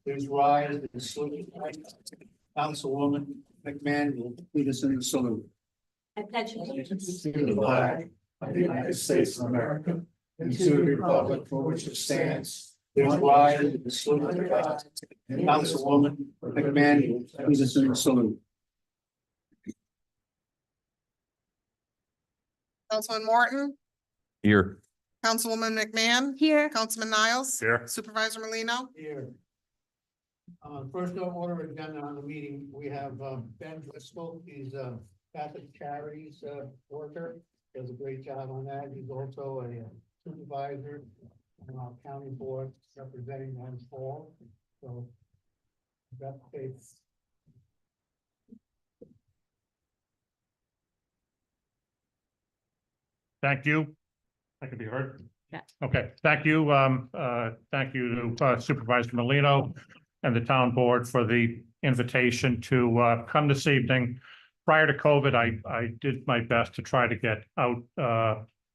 Please rise and salute. Councilwoman McMahon will lead us in the salute. I pledge allegiance To the flag of the United States of America and to the republic for which it stands. Please rise and salute the flag. Councilwoman McMahon will lead us in the salute. Councilman Morton, Here. Councilwoman McMahon, here. Councilman Niles. Here. Supervisor Molino. Here. First order of agenda on the meeting, we have Ben Driscoll. He's Catholic Charities worker. Does a great job on that. He's also a supervisor on our county board representing Orange Fall. So that's it. Thank you. I can be heard? Yeah. Okay, thank you. Thank you to Supervisor Molino and the town board for the invitation to come this evening. Prior to COVID, I did my best to try to get out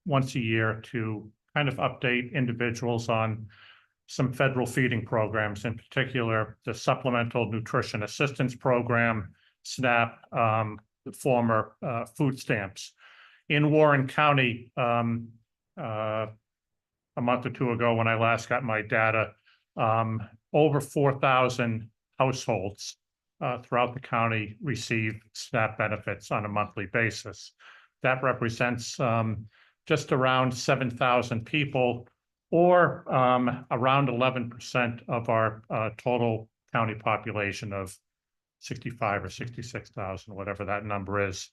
once a year to kind of update individuals on some federal feeding programs, in particular, the Supplemental Nutrition Assistance Program, SNAP, the former food stamps. In Warren County, a month or two ago, when I last got my data, over 4,000 households throughout the county receive SNAP benefits on a monthly basis. That represents just around 7,000 people, or around 11% of our total county population of 65 or 66,000, whatever that number is.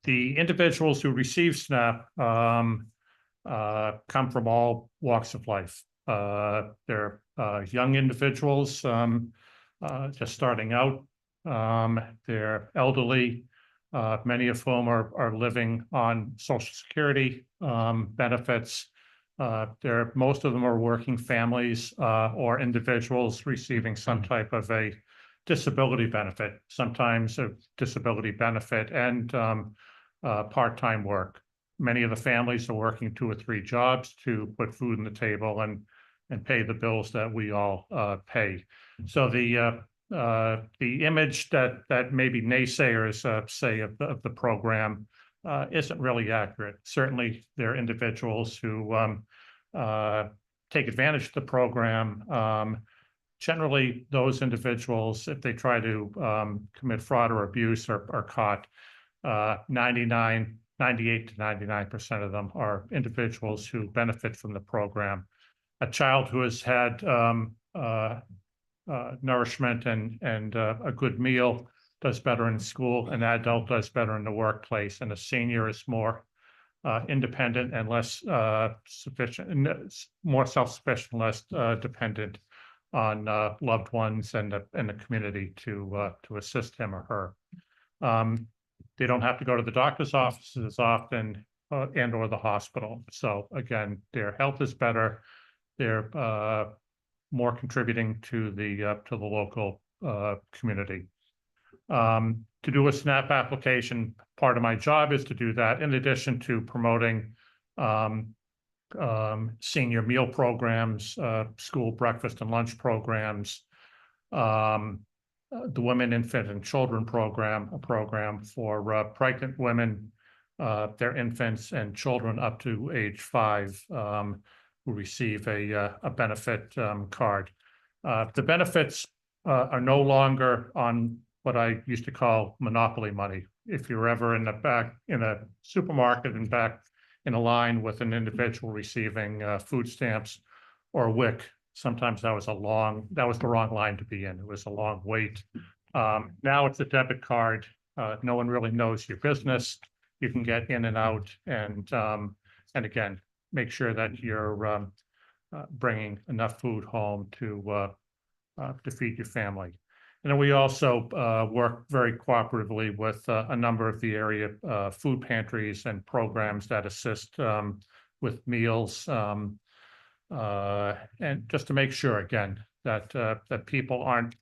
The individuals who receive SNAP come from all walks of life. They're young individuals just starting out. They're elderly, many of whom are living on Social Security benefits. Most of them are working families or individuals receiving some type of a disability benefit, sometimes a disability benefit and part-time work. Many of the families are working 2 or 3 jobs to put food on the table and pay the bills that we all pay. So the image that maybe naysayers say of the program isn't really accurate. Certainly, there are individuals who take advantage of the program. Generally, those individuals, if they try to commit fraud or abuse, are caught. 98 to 99% of them are individuals who benefit from the program. A child who has had nourishment and a good meal does better in school. An adult does better in the workplace, and a senior is more independent and less more self-sufficient, less dependent on loved ones and the community to assist him or her. They don't have to go to the doctor's offices as often and or the hospital. So again, their health is better. They're more contributing to the local community. To do a SNAP application, part of my job is to do that, in addition to promoting senior meal programs, school breakfast and lunch programs, the Women, Infant, and Children program, a program for pregnant women, their infants and children up to age 5 who receive a benefit card. The benefits are no longer on what I used to call monopoly money. If you're ever in a supermarket and back in a line with an individual receiving food stamps or WIC, sometimes that was the wrong line to be in. It was a long wait. Now it's a debit card. No one really knows your business. You can get in and out, and again, make sure that you're bringing enough food home to feed your family. And then we also work very cooperatively with a number of the area food pantries and programs that assist with meals, and just to make sure, again, that people aren't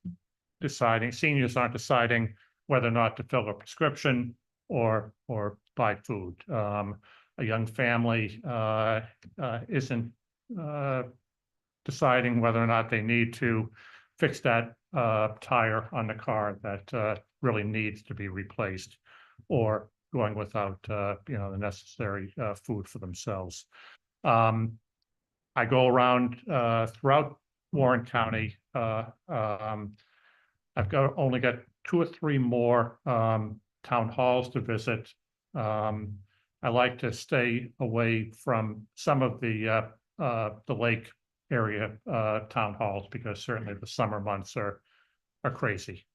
deciding, seniors aren't deciding whether or not to fill a prescription or buy food. A young family isn't deciding whether or not they need to fix that tire on the car that really needs to be replaced, or going without the necessary food for themselves. I go around throughout Warren County. I've only got 2 or 3 more town halls to visit. I like to stay away from some of the lake area town halls, because certainly the summer months are crazy.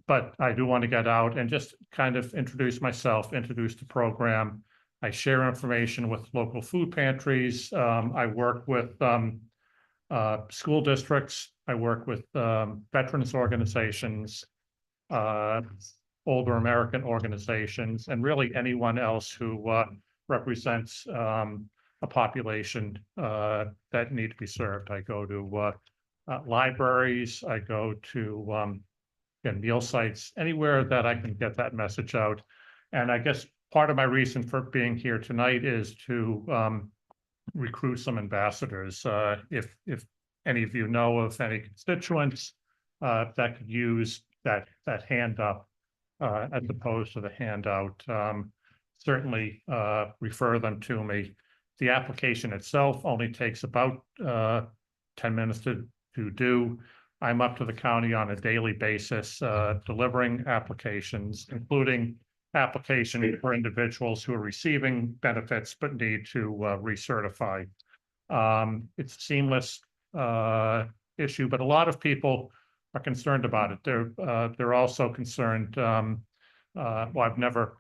But I do want to get out and just kind of introduce myself, introduce the program. I share information with local food pantries. I work with school districts. I work with veterans organizations, older American organizations, and really anyone else who represents a population that need to be served. I go to libraries. I go to meal sites, anywhere that I can get that message out. And I guess part of my reason for being here tonight is to recruit some ambassadors. If any of you know of any constituents that could use that hand up as opposed to the handout, certainly refer them to me. The application itself only takes about 10 minutes to do. I'm up to the county on a daily basis, delivering applications, including application for individuals who are receiving benefits but need to recertify. It's a seamless issue, but a lot of people are concerned about it. They're also concerned. Well, I've never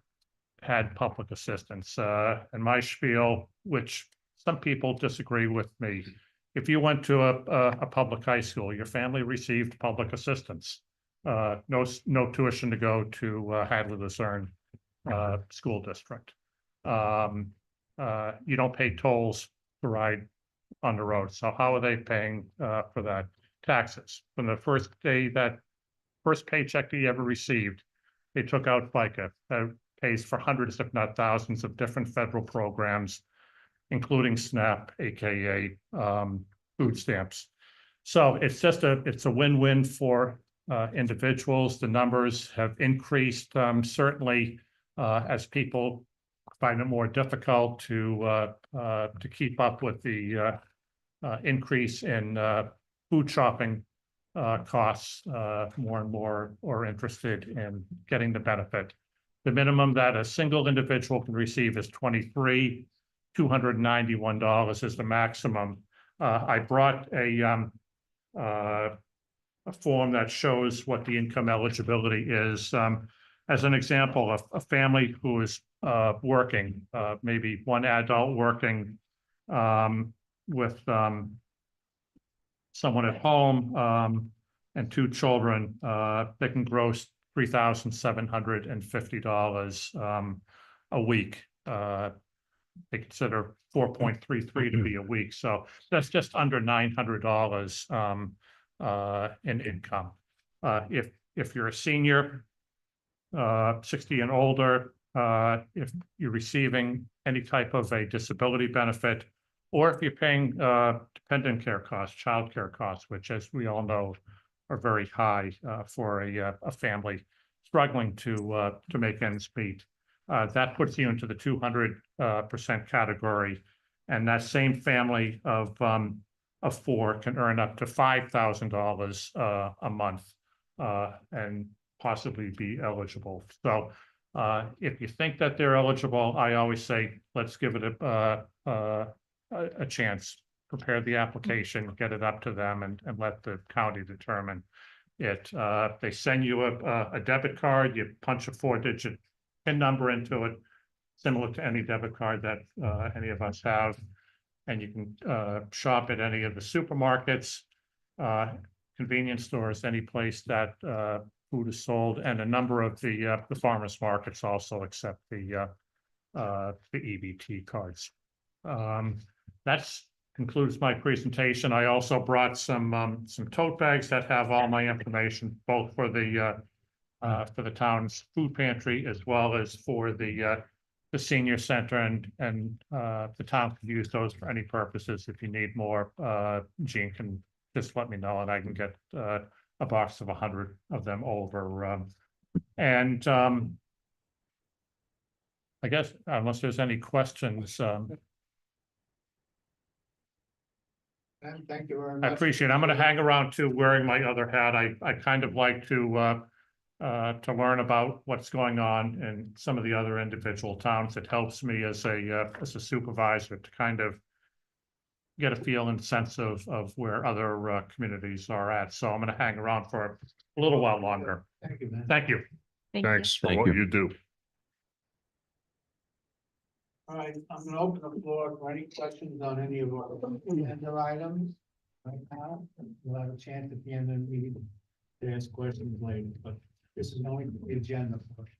had public assistance, and my spiel, which some people disagree with me. If you went to a public high school, your family received public assistance. No tuition to go to Hadley Luzerne school district. You don't pay tolls to ride on the road. So how are they paying for that? Taxes. From the first day, that first paycheck that you ever received, they took out FICA. That pays for hundreds, if not thousands, of different federal programs, including SNAP, aka food stamps. So it's just it's a win-win for individuals. The numbers have increased, certainly as people find it more difficult to keep up with the increase in food shopping costs. More and more are interested in getting the benefit. The minimum that a single individual can receive is $291 is the maximum. I brought a form that shows what the income eligibility is. As an example, a family who is working, maybe one adult working with someone at home and 2 children, they can gross $3,750 a week. They consider 4.33 to be a week. So that's just under $900 in income. If you're a senior, 60 and older, if you're receiving any type of a disability benefit, or if you're paying dependent care costs, child care costs, which, as we all know, are very high for a family struggling to make ends meet. That puts you into the 200% category, and that same family of 4 can earn up to $5,000 a month and possibly be eligible. So if you think that they're eligible, I always say, let's give it a chance. Prepare the application, get it up to them, and let the county determine it. They send you a debit card, you punch a 4-digit PIN number into it, similar to any debit card that any of us have, and you can shop at any of the supermarkets, convenience stores, any place that food is sold, and a number of the farmers markets also accept the EBT cards. That concludes my presentation. I also brought some tote bags that have all my information, both for the town's food pantry as well as for the the senior center and the town could use those for any purposes. If you need more, Gene can just let me know and I can get a box of 100 of them over. And I guess unless there's any questions, And thank you very I much. appreciate it. I'm gonna hang around too, wearing my other hat. I kind of like to learn about what's going on in some of the other individual towns. It helps me as a supervisor to kind of get a feel and sense of where other communities are at. So I'm gonna hang around for a little while longer. Thank you, man. Thank you. Thanks for Thank what you. you do. All right, I'm gonna open the floor for any questions on any of our agenda items. Right now, we'll have a chance at the end of the meeting to ask questions later, but this is only the agenda portion.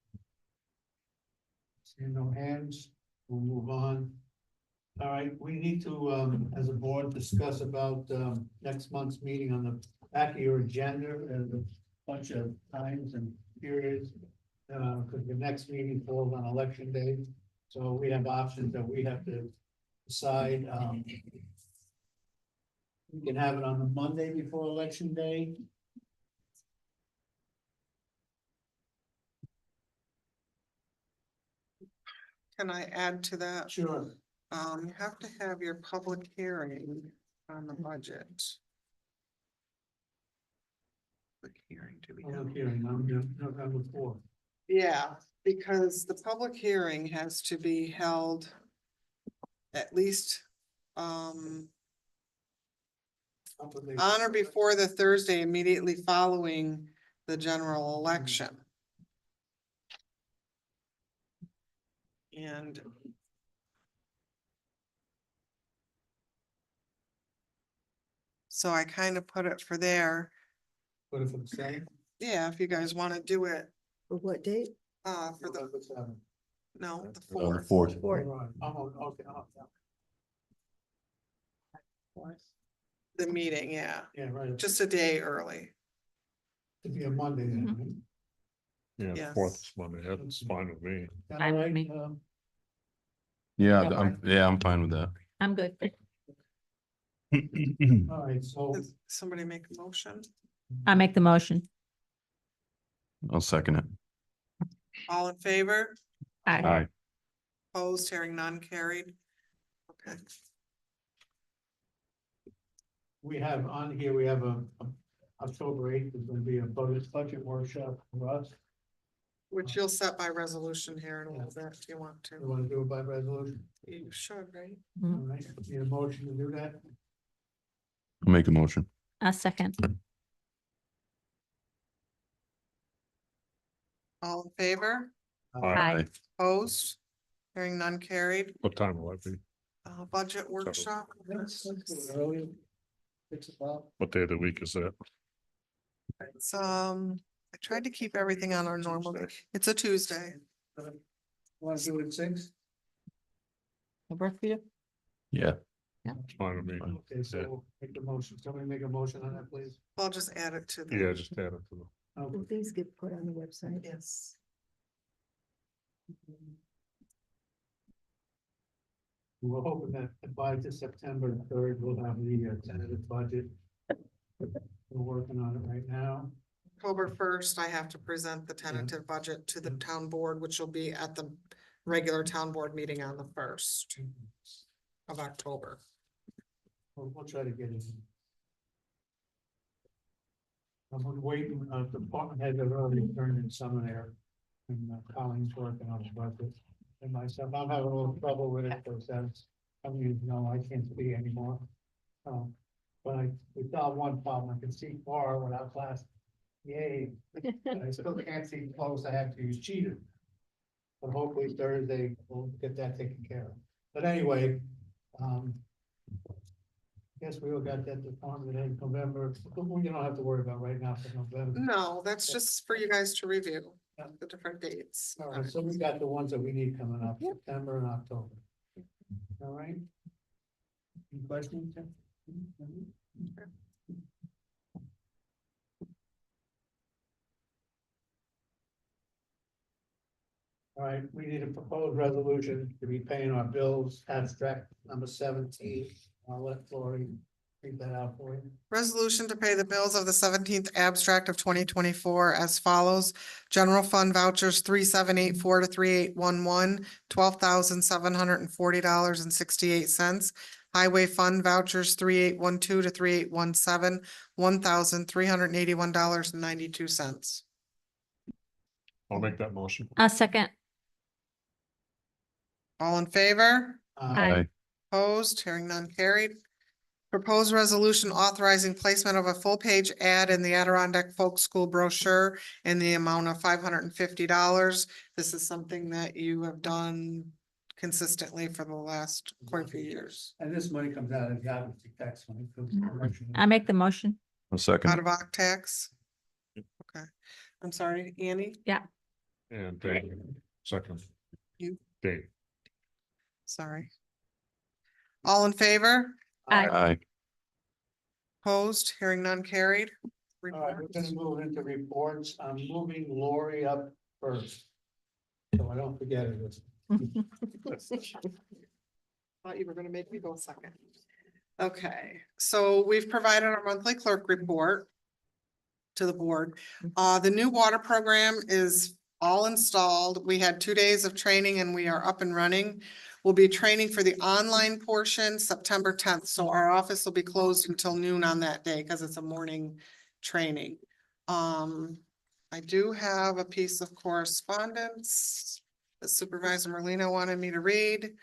Seeing no hands, we'll move on. All right, we need to, as a board, discuss about, next month's meeting on the back of your agenda and a bunch of times and periods. Because the next meeting falls on election day, so we have options that we have to decide. We can have it on the Monday before election day. Can I add to that? Sure. You have to have your public hearing on the budget. Public hearing to be Public held. hearing on November 4th. Yeah, because the public hearing has to be held at least on or before the Thursday immediately following the general election. And so I kind of put it for there. What if it's same? Yeah, if you guys want to do it, For what date? for the, November 7th. no, the On fourth. the 4th. Right. Oh, okay, The meeting, yeah, yeah, right. just a day early. To be a Monday then, right? Yeah, Yes. fourth is Monday, that's fine with me. All Fine with right, me. Yeah, Yeah. I'm fine with that. I'm good. all right, so Does somebody make a motion? I make the motion. I'll second it. All in favor? Aye. Aye. Opposed, hearing none, carried. Okay, we have on here, we have a October 8th is gonna be a budget workshop for us. which you'll set by resolution here in a little bit if you want You to. wanna do it by resolution? You should, right? All right, need a motion to do that? I'll make a motion. A second. All in favor? Aye. Opposed? Hearing none, carried. What time will that be? Budget workshop. Let's do it early. 6 o'clock. What day of the week is that? It's, I tried to keep everything on our normal day. It's a Tuesday. Want to do it at 6? Work for you? Yeah. It's fine with me. Okay, so make the motion, somebody make a motion on that, please. I'll just add it to the. Yeah, just add it to the. Okay. Will these get put on the website? Yes. We're hoping that by the September 3rd, we'll have the tentative budget. We're working on it right now. October first, I have to present the tentative budget to the town board, which will be at the regular town board meeting on the 1st of October. We'll try to get it. I'm waiting, the department heads have already turned in some of their, and Colleen's working on the budget. And myself, I'm having a little trouble with it, because that's, I mean, no, I can't see anymore. But we solved one problem, I can see far without glasses. Yay, I still can't see close, I have to use cheaters. But hopefully Thursday, we'll get that taken care of. But anyway, guess we all got that department in November, we don't have to worry about right now for November. No, that's just for you guys to review the different dates. All right, so we got the ones that we need coming up, Yep. September and October. All right? Any questions? Tim? All right, we need a proposed resolution to be paying our bills, abstract number 17. I'll let Lori read that out for you. Resolution to pay the bills of the 17th abstract of 2024 as follows. General fund vouchers 3784 to 3811, $12,740.68. Highway fund vouchers 3812 to 3817, $1,381.92. I'll make that motion. A second. All in favor? Aye. Opposed, hearing none carried. Proposed resolution authorizing placement of a full-page ad in the Adirondack Folk School brochure in the amount of $550. This is something that you have done consistently for the last quite a few years. And this money comes out of the obviously tax money. I make the motion. I'll second Out it. of Octax? Okay, I'm sorry, Annie, And Dave, second. You. Dave. sorry. All in favor? Aye. Aye. Opposed, hearing none carried. All right, we're gonna move into reports. I'm moving Lori up first. So I don't forget it. Thought you were gonna make me go second. Okay, so we've provided our monthly clerk report to the board. The new water program is all installed. We had 2 days of training and we are up and running. We'll be training for the online portion September 10th, so our office will be closed until noon on that day because it's a morning training. I do have a piece of correspondence that Supervisor Merlino wanted me to read.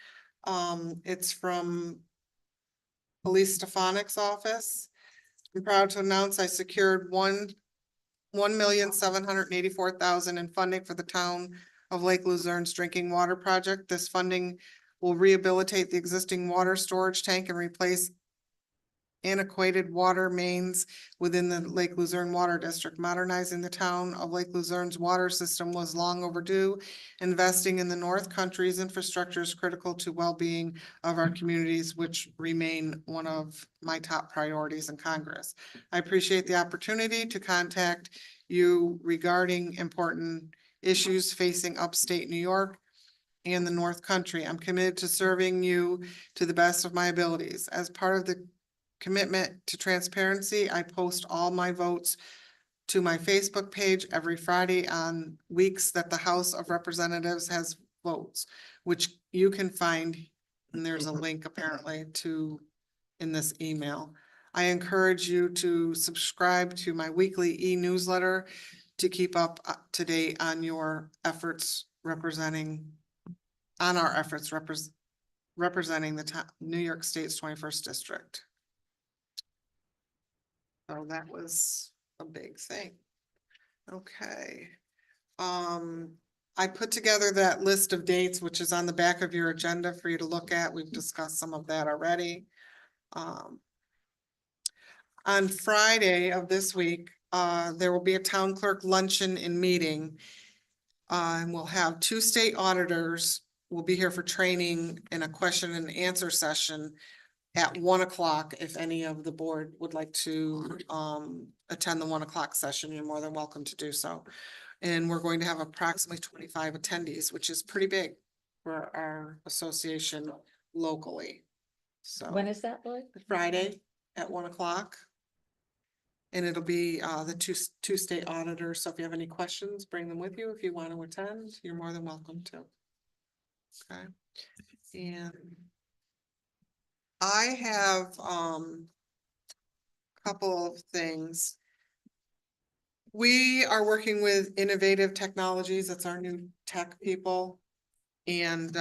It's from Elise Stefanik's office. I'm proud to announce I secured $1,784,000 in funding for the town of Lake Luzerne's drinking water project. This funding will rehabilitate the existing water storage tank and replace antiquated water mains within the Lake Luzerne Water District. Modernizing the town of Lake Luzerne's water system was long overdue. Investing in the North Country's infrastructure is critical to well-being of our communities, which remain one of my top priorities in Congress. I appreciate the opportunity to contact you regarding important issues facing upstate New York and the North Country. I'm committed to serving you to the best of my abilities. As part of the commitment to transparency, I post all my votes to my Facebook page every Friday on weeks that the House of Representatives has votes, which you can find, and there's a link apparently to in this email. I encourage you to subscribe to my weekly e-newsletter to keep up to date on your efforts representing the New York State's 21st District. So that was a big thing. Okay. I put together that list of dates, which is on the back of your agenda for you to look at. We've discussed some of that already. On Friday of this week, there will be a town clerk luncheon and meeting. And we'll have 2 state auditors will be here for training in a question and answer session at 1 o'clock. If any of the board would like to attend the 1 o'clock session, you're more than welcome to do so. And we're going to have approximately 25 attendees, which is pretty big for our association locally. So When is that, Lloyd? Friday at 1 o'clock. And it'll be the two state auditors. So if you have any questions, bring them with you. If you want to attend, you're more than welcome to. Okay. And I have a couple of things. We are working with Innovative Technologies. That's our new tech people. And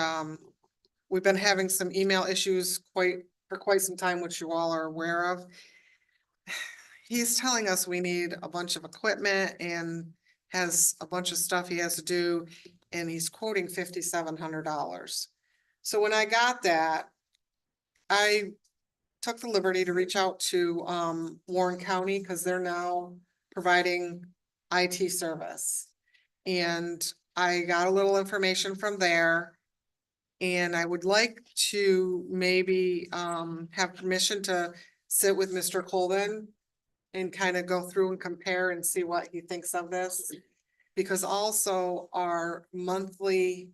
we've been having some email issues for quite some time, which you all are aware of. He's telling us we need a bunch of equipment and has a bunch of stuff he has to do, and he's quoting $5,700. So when I got that, I took the liberty to reach out to Warren County because they're now providing IT service. And I got a little information from there. And I would like to maybe have permission to sit with Mr. Colvin and kind of go through and compare and see what he thinks of this. Because also our monthly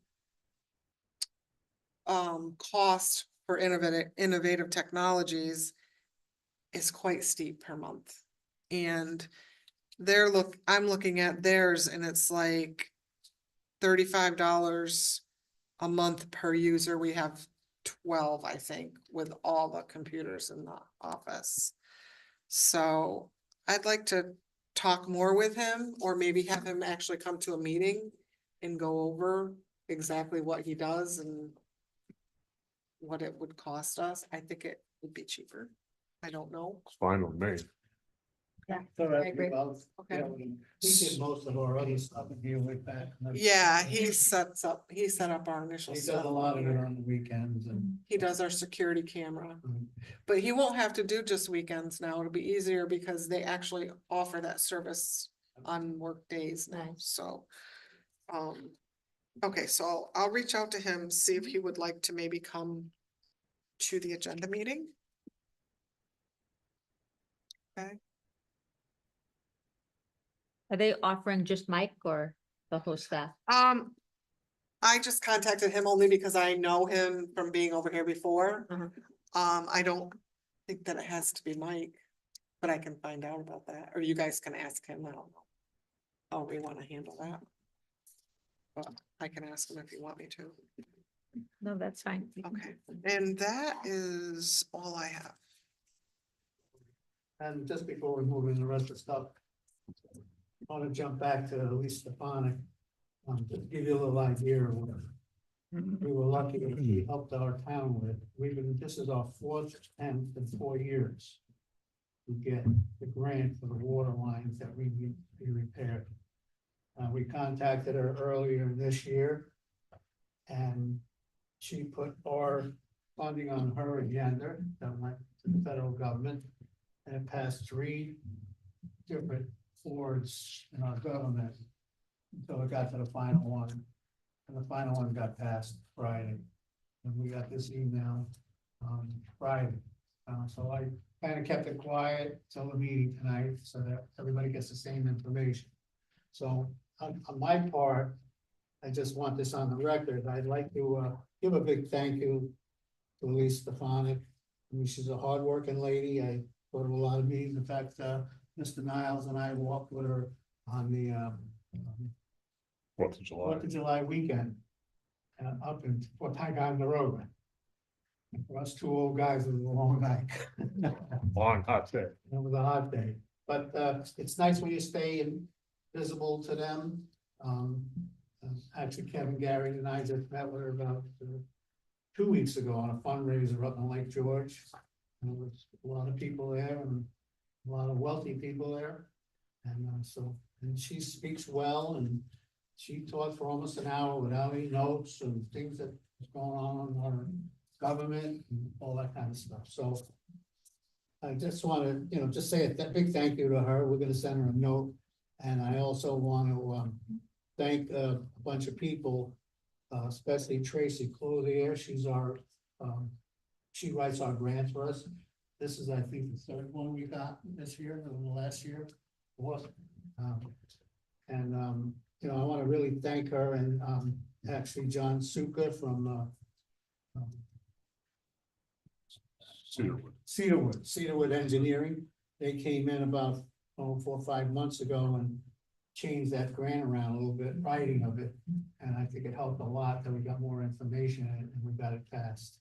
cost for innovative technologies is quite steep per month. And I'm looking at theirs and it's like $35 a month per user. We have 12, I think, with all the computers in the office. So I'd like to talk more with him, or maybe have him actually come to a meeting and go over exactly what he does and what it would cost us. I think it would be cheaper. I don't know. It's fine with me. So I agree. Okay. He did most of our other stuff and deal with that. Yeah, he set up our initial He does stuff. a lot of it on the weekends and. He does our security camera, Mhm. but he won't have to do just weekends now. It'll be easier because they actually offer that service on work days now, Nice. so. Okay, so I'll reach out to him, see if he would like to maybe come to the agenda meeting. Okay, Are they offering just Mike or the whole staff? I just contacted him only because I know him from being over here before. Uh-huh. I don't think that it has to be Mike, but I can find out about that, or you guys can ask him, I don't know. How we wanna handle that. But I can ask him if you want me to. No, that's fine. Okay, and that is all I have. And just before we move into the rest of the stuff. I want to jump back to Lisa Stefanik. To give you a little idea of what we were lucky that she helped our town with. This is our fourth attempt in 4 years. To get the grant for the water lines that we need to be repaired. We contacted her earlier this year. And she put our funding on her agenda that went to the federal government. And it passed 3 different boards in our government. Until it got to the final one. And the final one got passed Friday. And we got this email Friday. So I kind of kept it quiet till the meeting tonight so that everybody gets the same information. So on my part, I just want this on the record. I'd like to give a big thank you to Lisa Stefanik. I mean, she's a hardworking lady. I go to a lot of meetings. In fact, Mr. Niles and I walked with her on the 4th of July. 4th of July weekend. Up in Fort on the road. For us 2 old guys, it was a long night. Long hot day. It was a hot day, but it's nice when you stay visible to them. Actually, Kevin Gary and I just met with her about 2 weeks ago on a fundraiser up in Lake George. And there was a lot of people there and a lot of wealthy people there. And she speaks well, and she taught for almost an hour without any notes and things that was going on in our government and all that kind of stuff. So I just want to, just say a big thank you to her. We're going to send her a note. And I also want to thank a bunch of people, especially Tracy Clothier. She's she writes our grants for us. This is, I think, the 3rd one we got this year, or the last year. I want to really thank her and actually John Suka from Cedarwood Engineering. They came in about 4 or 5 months ago and changed that grant around a little bit, writing of it. And I think it helped a lot that we got more information in it and we got it passed.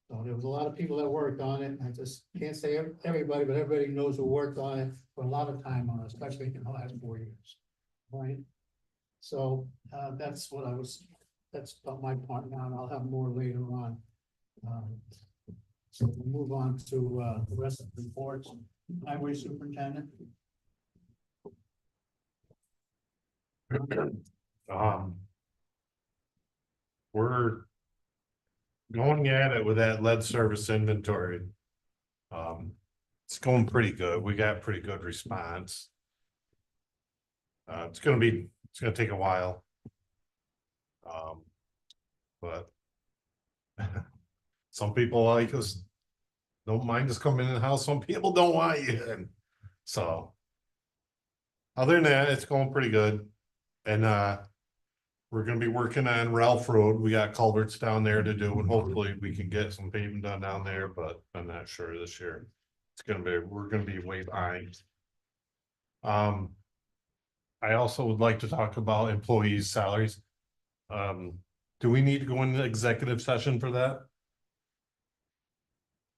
So there was a lot of people that worked on it. I just can't say everybody, but everybody knows who worked on it for a lot of time on it, especially in the last 4 years. Right? So that's about my part now, and I'll have more later on. So we'll move on to the rest of the reports. Highway Superintendent. We're going at it with that lead service inventory. It's going pretty good. We got pretty good response. It's gonna take a while. But some people like us, don't mind us coming in the house. Some people don't want you in. So other than that, it's going pretty good. And, we're gonna be working on Ralph Road. We got culverts down there to do, and hopefully we can get some paving done down there, but I'm not sure this year. We're gonna be way behind. I also would like to talk about employees' salaries. Do we need to go into executive session for that?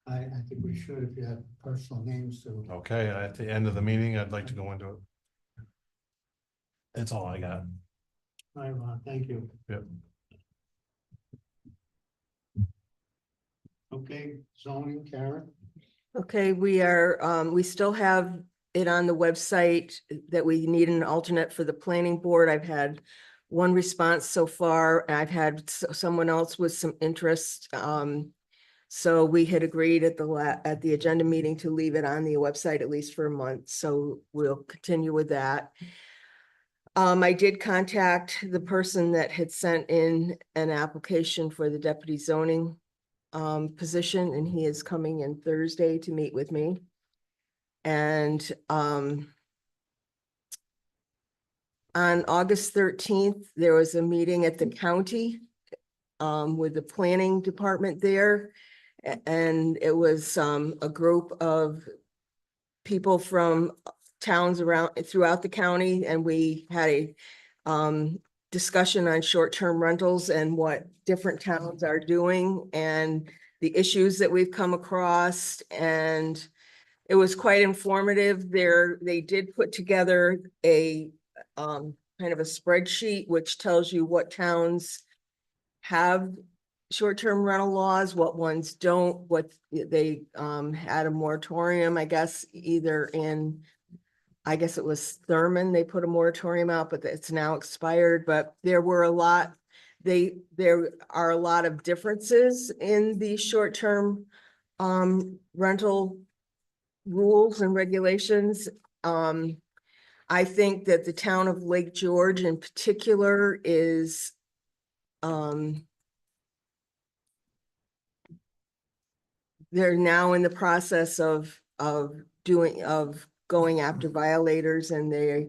I think we should, if you have personal names to. Okay, at the end of the meeting, I'd like to go into it. That's all I got. All right, Ron, thank you. Yep. Okay, zoning, Karen? Okay, we still have it on the website that we need an alternate for the planning board. I've had one response so far. I've had someone else with some interest. So we had agreed at the agenda meeting to leave it on the website at least for a month. So we'll continue with that. I did contact the person that had sent in an application for the deputy zoning position, and he is coming in Thursday to meet with me. And on August 13th, there was a meeting at the county with the planning department there. And it was a group of people from towns throughout the county, and we had a discussion on short-term rentals and what different towns are doing and the issues that we've come across. And it was quite informative. They did put together a kind of a spreadsheet which tells you what towns have short-term rental laws, what ones don't, what they had a moratorium, I guess, I guess it was Thurman, they put a moratorium out, but it's now expired. But there are a lot of differences in the short-term rental rules and regulations. I think that the town of Lake George in particular is they're now in the process of going after violators, and they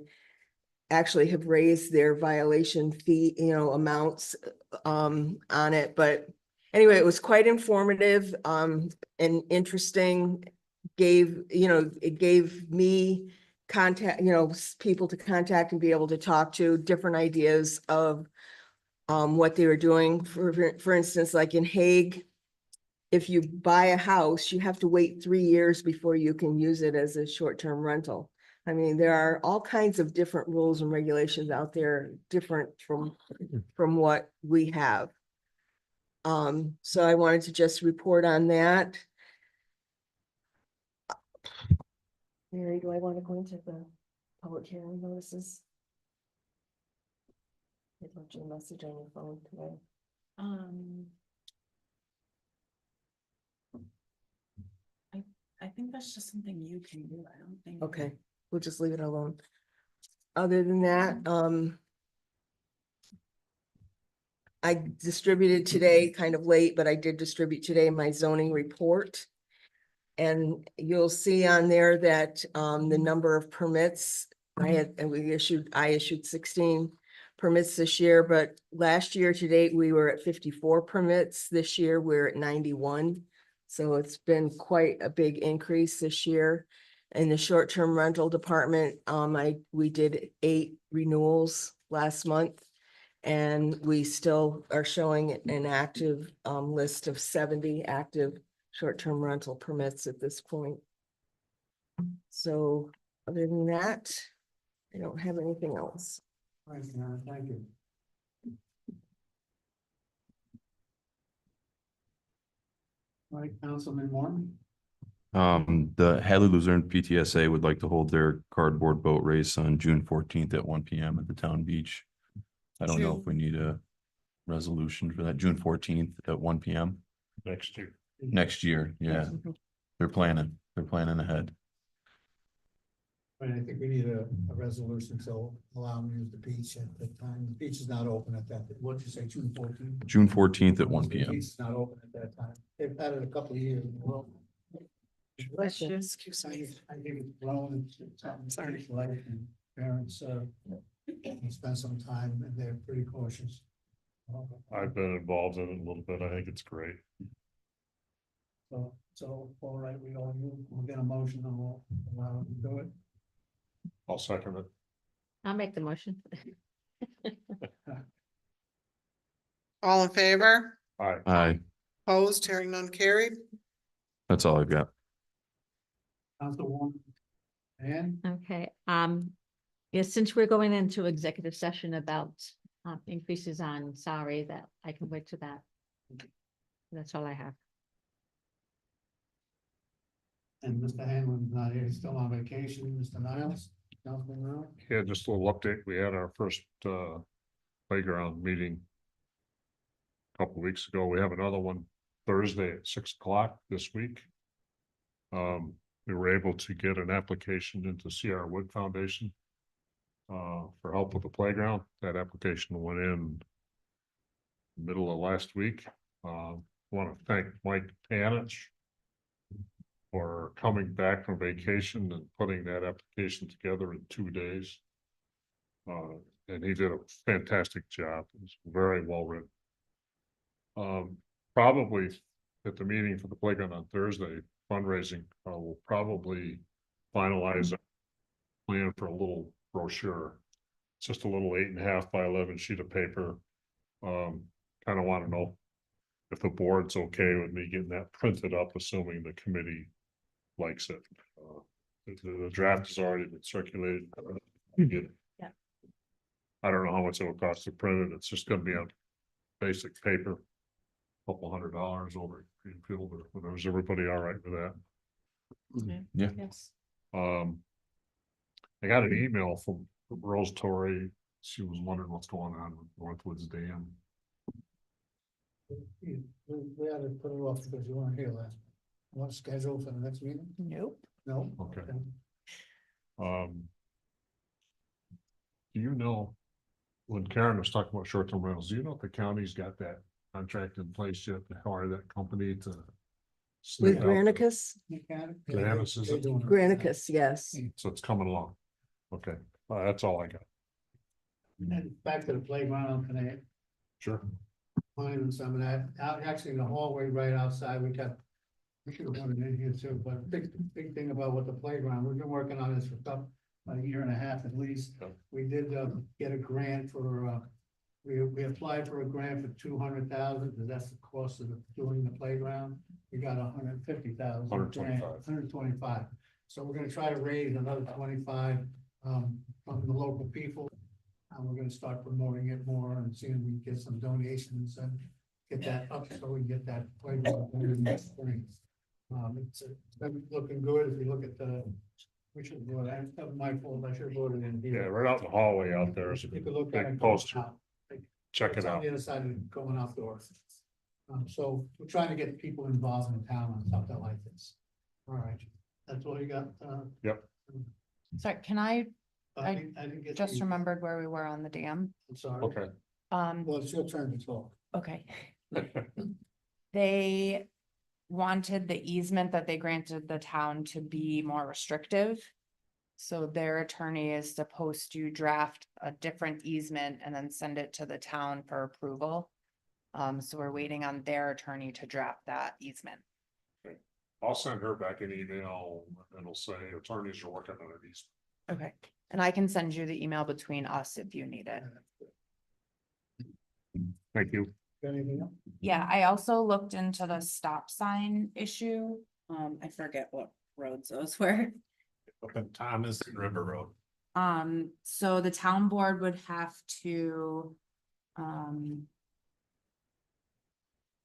actually have raised their violation fee, amounts on it. But anyway, it was quite informative and interesting. It gave me contact, people to contact and be able to talk to, different ideas of what they were doing. For instance, like in Hague, if you buy a house, you have to wait 3 years before you can use it as a short-term rental. I mean, there are all kinds of different rules and regulations out there, different from what we have. So I wanted to just report on that. Mary, do I want to go into the public hearing notices? I left you a message on your phone today. I think that's just something you can do. I don't think. Okay, we'll just leave it alone. Other than that, I distributed today, kind of late, but I did distribute today my zoning report. And you'll see on there that the number of permits I issued 16 permits this year, but last year to date, we were at 54 permits. This year, we're at 91. So it's been quite a big increase this year. In the short-term rental department, we did 8 renewals last month, and we still are showing an active list of 70 active short-term rental permits at this point. So other than that, I don't have anything else. All right, Karen, thank you. All right, Councilman Moore? The Hadley Luzerne PTSA would like to hold their cardboard boat race on June 14th at 1 PM at the town beach. I don't know if we need a resolution for that, June 14th at 1 PM Next year. next year. Yeah, they're planning ahead. But I think we need a resolution to allow them to use the beach at the time. The beach is not open at that. What'd you say, June 14th? June 14th at 1 The PM. beach is not open at that time. They've had it a couple of years. Well, Bless you. I think it's grown. Sorry. Parents, We spent some time and they're pretty cautious. I've been involved in it a little bit. I think it's great. So, all right, we'll get a motion and we'll allow them to do it. I'll second it. I'll make the motion. All in favor? Aye. Aye, Opposed, hearing none carried. that's all I've got. Councilwoman. And Okay, yeah, since we're going into executive session about increases on salary, that I can wait to that. That's all I have. Mr. Hanlon's not here, he's still on vacation. Mr. Niles, Councilman Niles? Yeah, just a little update. We had our first playground meeting a couple weeks ago. We have another one Thursday at 6 o'clock this week. We were able to get an application into CR Wood Foundation for help with the playground. That application went in middle of last week. Want to thank Mike Tanich for coming back from vacation and putting that application together in 2 days. And he did a fantastic job. It was very well written. Probably at the meeting for the playground on Thursday, fundraising, will probably finalize a plan for a little brochure. It's just a little 8.5 by 11 sheet of paper. Kind of want to know if the board's okay with me getting that printed up, assuming the committee likes it. The draft has already been circulated. Yeah. I don't know how much it will cost to print it. It's just gonna be on basic paper. Couple $100 over at Greenfield or whatever. Is everybody all right with that? Yeah. Yes. I got an email from Rose Torrey. She was wondering what's going on with Northwoods Dam. We had to put it off because you weren't here last. Want to schedule for the next meeting? Nope. No? Okay. Do you know, when Karen was talking about short-term rentals, do you know if the county's got that contract in place yet to hire that company to? With sniff out the- Granicus, Mechanic? Granicus, is They're it? doing it. Granicus, yes. So it's coming along. Okay, that's all I got. And back to the playground today, Sure. finding some of that, out actually in the hallway right outside, we should have wanted in here too, but big thing about what the playground, we've been working on this for about a year and a half at least. Okay. We did get a grant for, we applied for a grant for 200,000, because that's the cost of doing the playground. We got 150,000. 125. 125. So we're gonna try to raise another 25 from the local people. And we're gonna start promoting it more and seeing if we can get some donations and get that up so we can get that playground in next spring. It's been looking good. If you look at we should go, that's my fault. I should have voted in Yeah, here. right out in the hallway out there is a You could look at big it going poster. out. Check It's it on out. the other side of going outdoors. So we're trying to get people involved in town on something like this. All right, that's all you got. Yep. Sorry, can I I didn't get. just the- remembered where we were on the dam? I'm sorry. Okay. Well, it's your turn to talk. Okay. They wanted the easement that they granted the town to be more restrictive. So their attorney is supposed to draft a different easement and then send it to the town for approval. So we're waiting on their attorney to draft that easement. I'll send her back an email and it'll say attorneys are working on these. Okay, and I can send you the email between us if you need it. Thank you. Anything else? Yeah, I also looked into the stop sign issue. I forget what roads those were. Up in Thomas and River Road. So the town board would have to,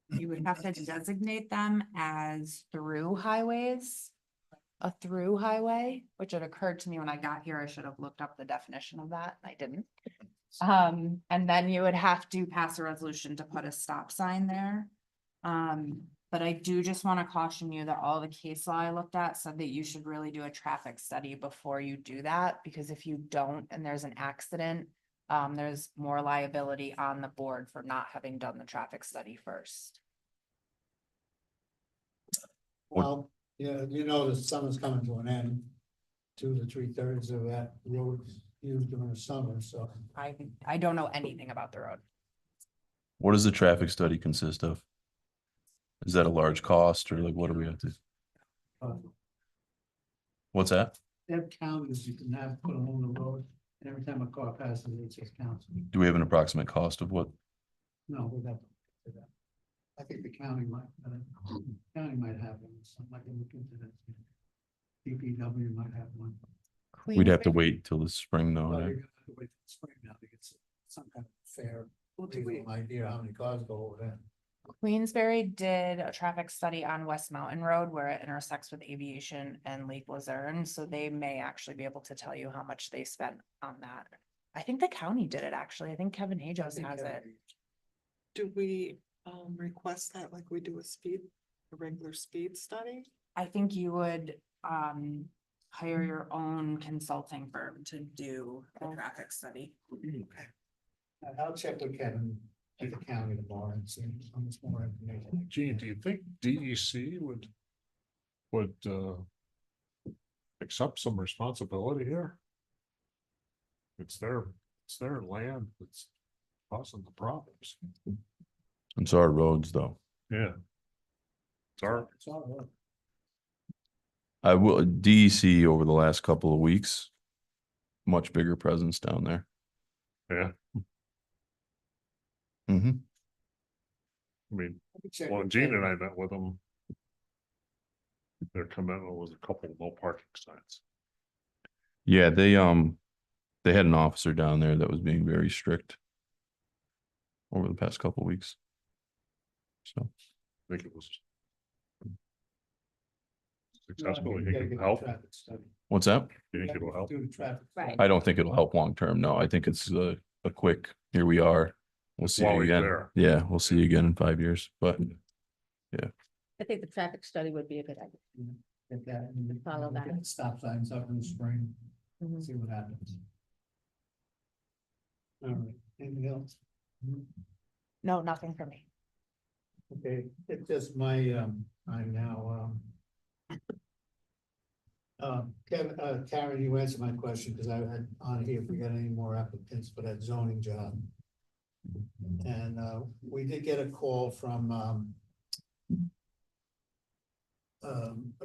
you would have to designate them as through highways. A through highway, which had occurred to me when I got here, I should have looked up the definition of that, I didn't. And then you would have to pass a resolution to put a stop sign there. But I do just want to caution you that all the case law I looked at said that you should really do a traffic study before you do that, because if you don't and there's an accident, there's more liability on the board for not having done the traffic study first. Well, yeah, you know, the summer's coming to an end. 2 to 3/3 of that road used during the summer, so. I don't know anything about the road. What does the traffic study consist of? Is that a large cost or like what do we have to, uh, what's that? They have counters you can have put along the road, and every time a car passes, it just counts. Do we have an approximate cost of what? No, we'd have to do that. I think the county might have one, so I can look into that. DPW might have one. We'd have to Queensbury- wait till the spring though, Well, right? you're gonna have to wait till spring now to get some kind of fair, reasonable idea how many cars go over there. Queensbury did a traffic study on West Mountain Road where it intersects with Aviation and Lake Luzerne, so they may actually be able to tell you how much they spent on that. I think the county did it, actually. I think Kevin Hajos has it. Do we request that like we do a regular speed study? I think you would hire your own consulting firm to do the traffic study. I'll check with Kevin at the county tomorrow and see how much more information. Gene, do you think DEC would accept some responsibility here? It's their land that's causing the problems. It's our roads though. Yeah. It's our, It's all right. I will, DEC over the last couple of weeks, much bigger presence down there. yeah, Mm-hmm. I mean, Let me check well, with Gene Kevin. and I met with them. Their commitment was a couple of no parking signs. Yeah, they had an officer down there that was being very strict over the past couple of weeks. So, I think it was No, successful. we You gotta think get it'll the help? traffic study. what's that? You think it'll help? Do the traffic. Right. study. I don't think it'll help long term. No, I think it's a quick, here we are. We'll see While you he's again. there. Yeah, we'll see you again in 5 years, but I think the traffic study would be a good idea. Get that, and then Follow that. get stop signs up in the spring, Mhm. see what happens. All right, anything else? No, nothing for me. Okay, it's just my, I'm now, Karen, you answered my question, because I had on here, if we got any more applicants for that zoning job. And, we did get a call from,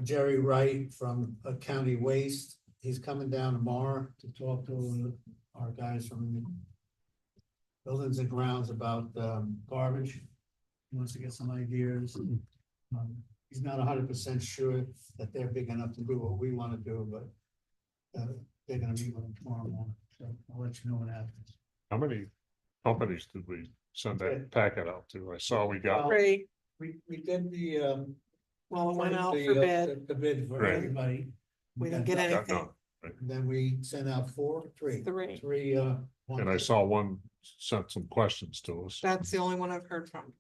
Jerry Wright from County Waste. He's coming down tomorrow to talk to our guys from Buildings and Grounds about, garbage. He wants to get some ideas. He's not 100% sure that they're big enough to do what we want to do, but they're gonna meet with him tomorrow morning, so I'll let you know what happens. How many companies did we send that packet out to? I saw we got, Great. We did the, Well, it went out the, for bid. The bid for Right. everybody. We didn't get got got anything. none. Then we sent out three. Three. And I saw one sent some questions to us. That's the only one I've heard from.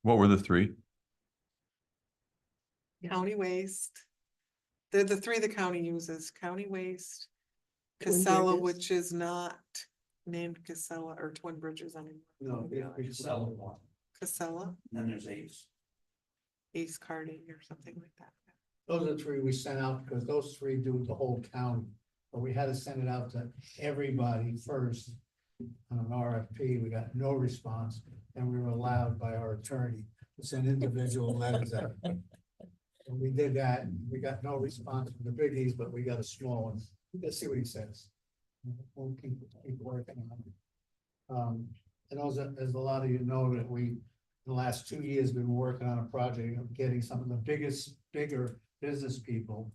what were the three? County Waste. They're the three the county uses, County Waste. Twin Casella, Bridges? which is not named Casella or Twin Bridges anymore. No, we sell it one. Casella, Then there's Ace. East Carding or something like that. Those are the three we sent out, because those three do the whole county, but we had to send it out to everybody first. On an RFP, we got no response, and we were allowed by our attorney to send individual letters out. And we did that, we got no response from the biggies, but we got a small one, let's see what he says. We'll keep working on it. And also, as a lot of you know, that we, in the last 2 years, been working on a project of getting some of the bigger business people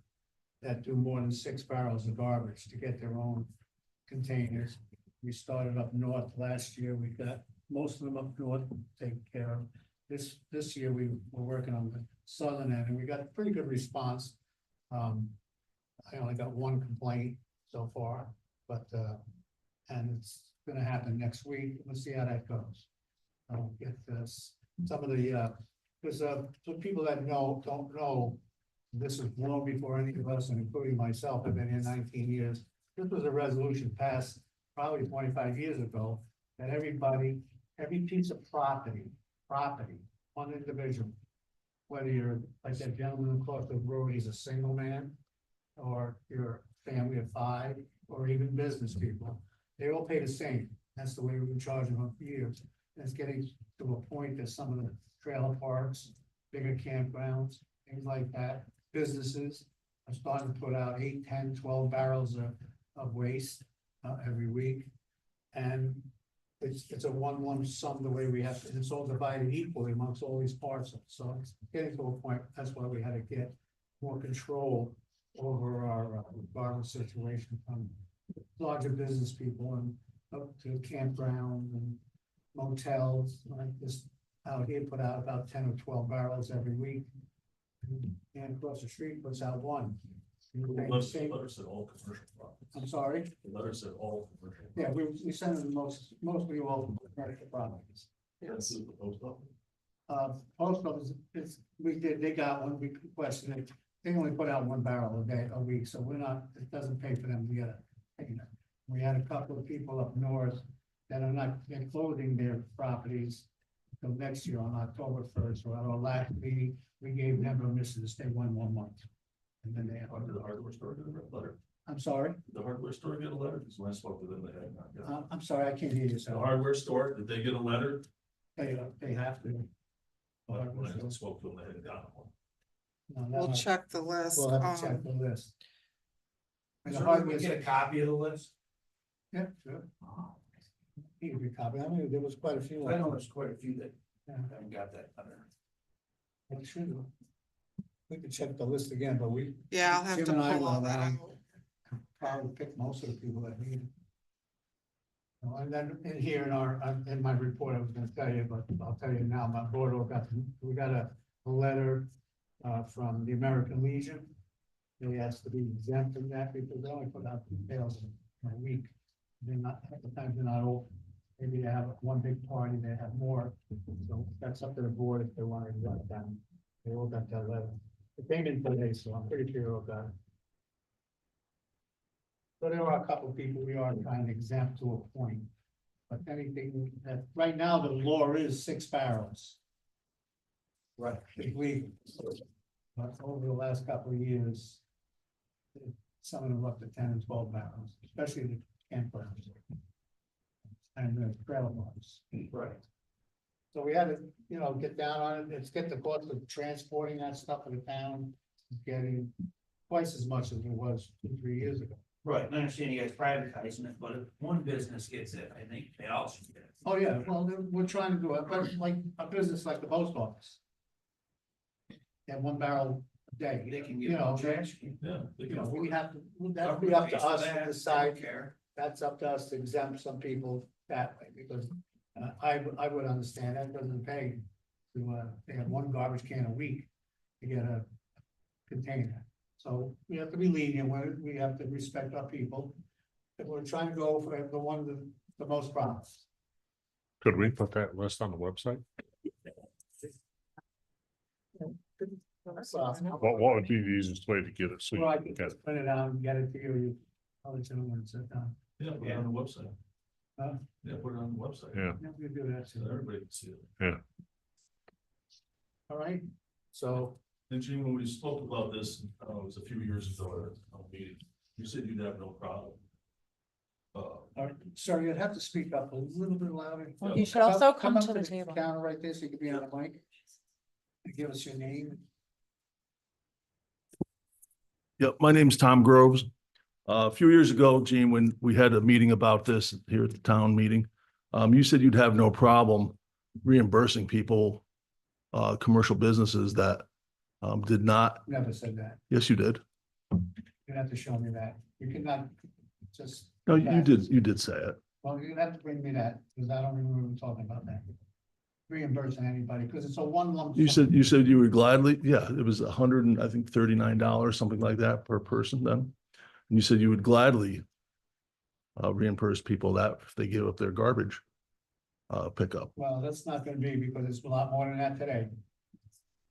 that do more than 6 barrels of garbage to get their own containers. We started up north last year. We got most of them up north taken care of. This year, we were working on the southern end, and we got a pretty good response. I only got one complaint so far, but, and it's gonna happen next week. We'll see how that goes. I'll get this, some of the, because, some people that don't know, this is long before any of us, and including myself, I've been here 19 years. This was a resolution passed probably 25 years ago, that every piece of property, one individual, whether you're like that gentleman across the road, he's a single man, or you're family of 5, or even business people, they all pay the same. That's the way we've been charging them for years. And it's getting to a point that some of the trailer parks, bigger campgrounds, things like that, businesses are starting to put out 8, 10, 12 barrels of waste every week. And it's a one lump sum the way we have to, and it's all divided equally amongst all these parcels. So it's getting to a point, that's why we had to get more control over our garbage situation from larger business people and up to campgrounds and motels like this out here put out about 10 or 12 barrels every week. And across the street puts out 1. Said all commercial properties. I'm sorry. The letter said all commercial. Yeah, we send them mostly all commercial properties. This is the post office. Post office, they got one, we questioned it. They only put out 1 barrel a week, so it doesn't pay for them to get it. We had a couple of people up north that are not, they're closing their properties until next year on October 1st. So at our last meeting, we gave them permission to stay 1 more month. And then they have. Did the hardware store get a letter? I'm sorry, Did the hardware store get a letter? Because when I spoke to them, they had not got it. I'm sorry, I can't hear you, The so hardware store, did they get a letter? they have to. But when I spoke to them, they hadn't gotten one. No, We'll that- check the list. We'll have to check the list. And the So we hardware, get a copy of the list? yeah, sure. Need a copy. I mean, there was quite a few. I know there's quite a few that Yeah, haven't got that letter. I should. We could check the list again, but we Yeah, I'll have to Jim and I pull all will, that out. probably pick most of the people that need it. And then in here in my report, I was gonna tell you, but I'll tell you now, my board we got a letter from the American Legion. They asked to be exempt from that because they only put out details in a week. They're not, sometimes they're not open. Maybe they have one big party, they have more. So that's up to the board if they want to run down. They all got that letter. It came in today, so I'm pretty sure they all got it. So there are a couple of people we are trying to exempt to a point. But anything that, right now, the law is 6 barrels. Right. It's legal. But over the last couple of years, some of them up to 10 and 12 barrels, especially the campgrounds. And the trailer parks. Right. So we had to, get down on it, it's get the cost of transporting that stuff to the town, getting twice as much as it was 2-3 years ago. Right, and I understand you guys privatizing it, but if one business gets it, I think they all should get it. Oh, yeah, well, we're trying to do it, but like a business like the post office. They have 1 barrel a day, They can you get know, it trash. Yeah. they can we afford it. have to, that'd be up to us to They don't decide. care. That's up to us to exempt some people that way, because I would understand that doesn't pay to, they have 1 garbage can a week to get a container. So we have to be lenient, we have to respect our people. And we're trying to go for the one with the most problems. Could we put that list on the website? What would be the easiest way to get it? So Well, I you can can just print it out and get it to you, I'll let you know when it's done. Yeah, put it on the website. Huh? Yeah, put it on the website. Yeah. Yeah, we do that So too. everybody can see it. All right, so And Gene, when we spoke about this, it was a few years ago at a meeting, you said you'd have no problem. all right, sorry, you'd have to speak up a little bit louder. You should also come up to the table. Counter right there, so you can be on the mic. And give us your name. Yep, my name's Tom Groves. A few years ago, Gene, when we had a meeting about this here at the town meeting, you said you'd have no problem reimbursing people, commercial businesses that did not. Never said that. Yes, you did. You have to show me that. You cannot just. No, you did say it. Well, you have to bring me that, because I don't remember talking about that. Reimbursing anybody, because it's a 1 lump. You sum. said you would gladly, yeah, it was $139, something like that per person then. And you said you would gladly reimburse people that if they give up their garbage pickup. Well, that's not gonna be, because it's a lot more than that today.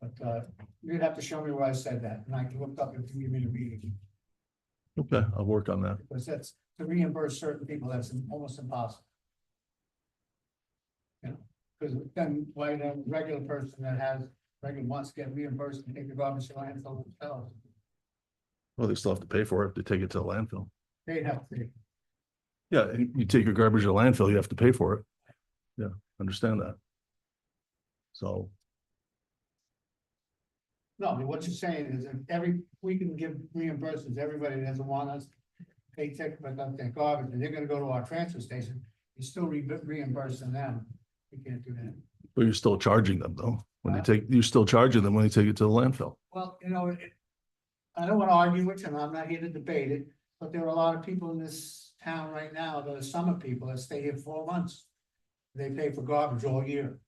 But you'd have to show me where I said that, and I can look up if you give me the meeting, Okay, I'll work on that. because that's, to reimburse certain people, that's almost impossible. You know, because then why the regular person that has, regular wants to get reimbursed and take the garbage to landfill themselves. Well, they still have to pay for it if they take it to the landfill. They'd have to. Yeah, you take your garbage to the landfill, you have to pay for it. Yeah, understand that. So, No, I mean, what you're saying is if we can give reimbursements, everybody that doesn't want us, they take, but not their garbage, and they're gonna go to our transfer station, you still reimbursing them. You can't do that. but you're still charging them though. When they Huh? take, you're still charging them when they take it to the landfill. Well, I don't wanna argue with you, and I'm not here to debate it, but there are a lot of people in this town right now, that are summer people that stay here 4 months. They pay for garbage all year.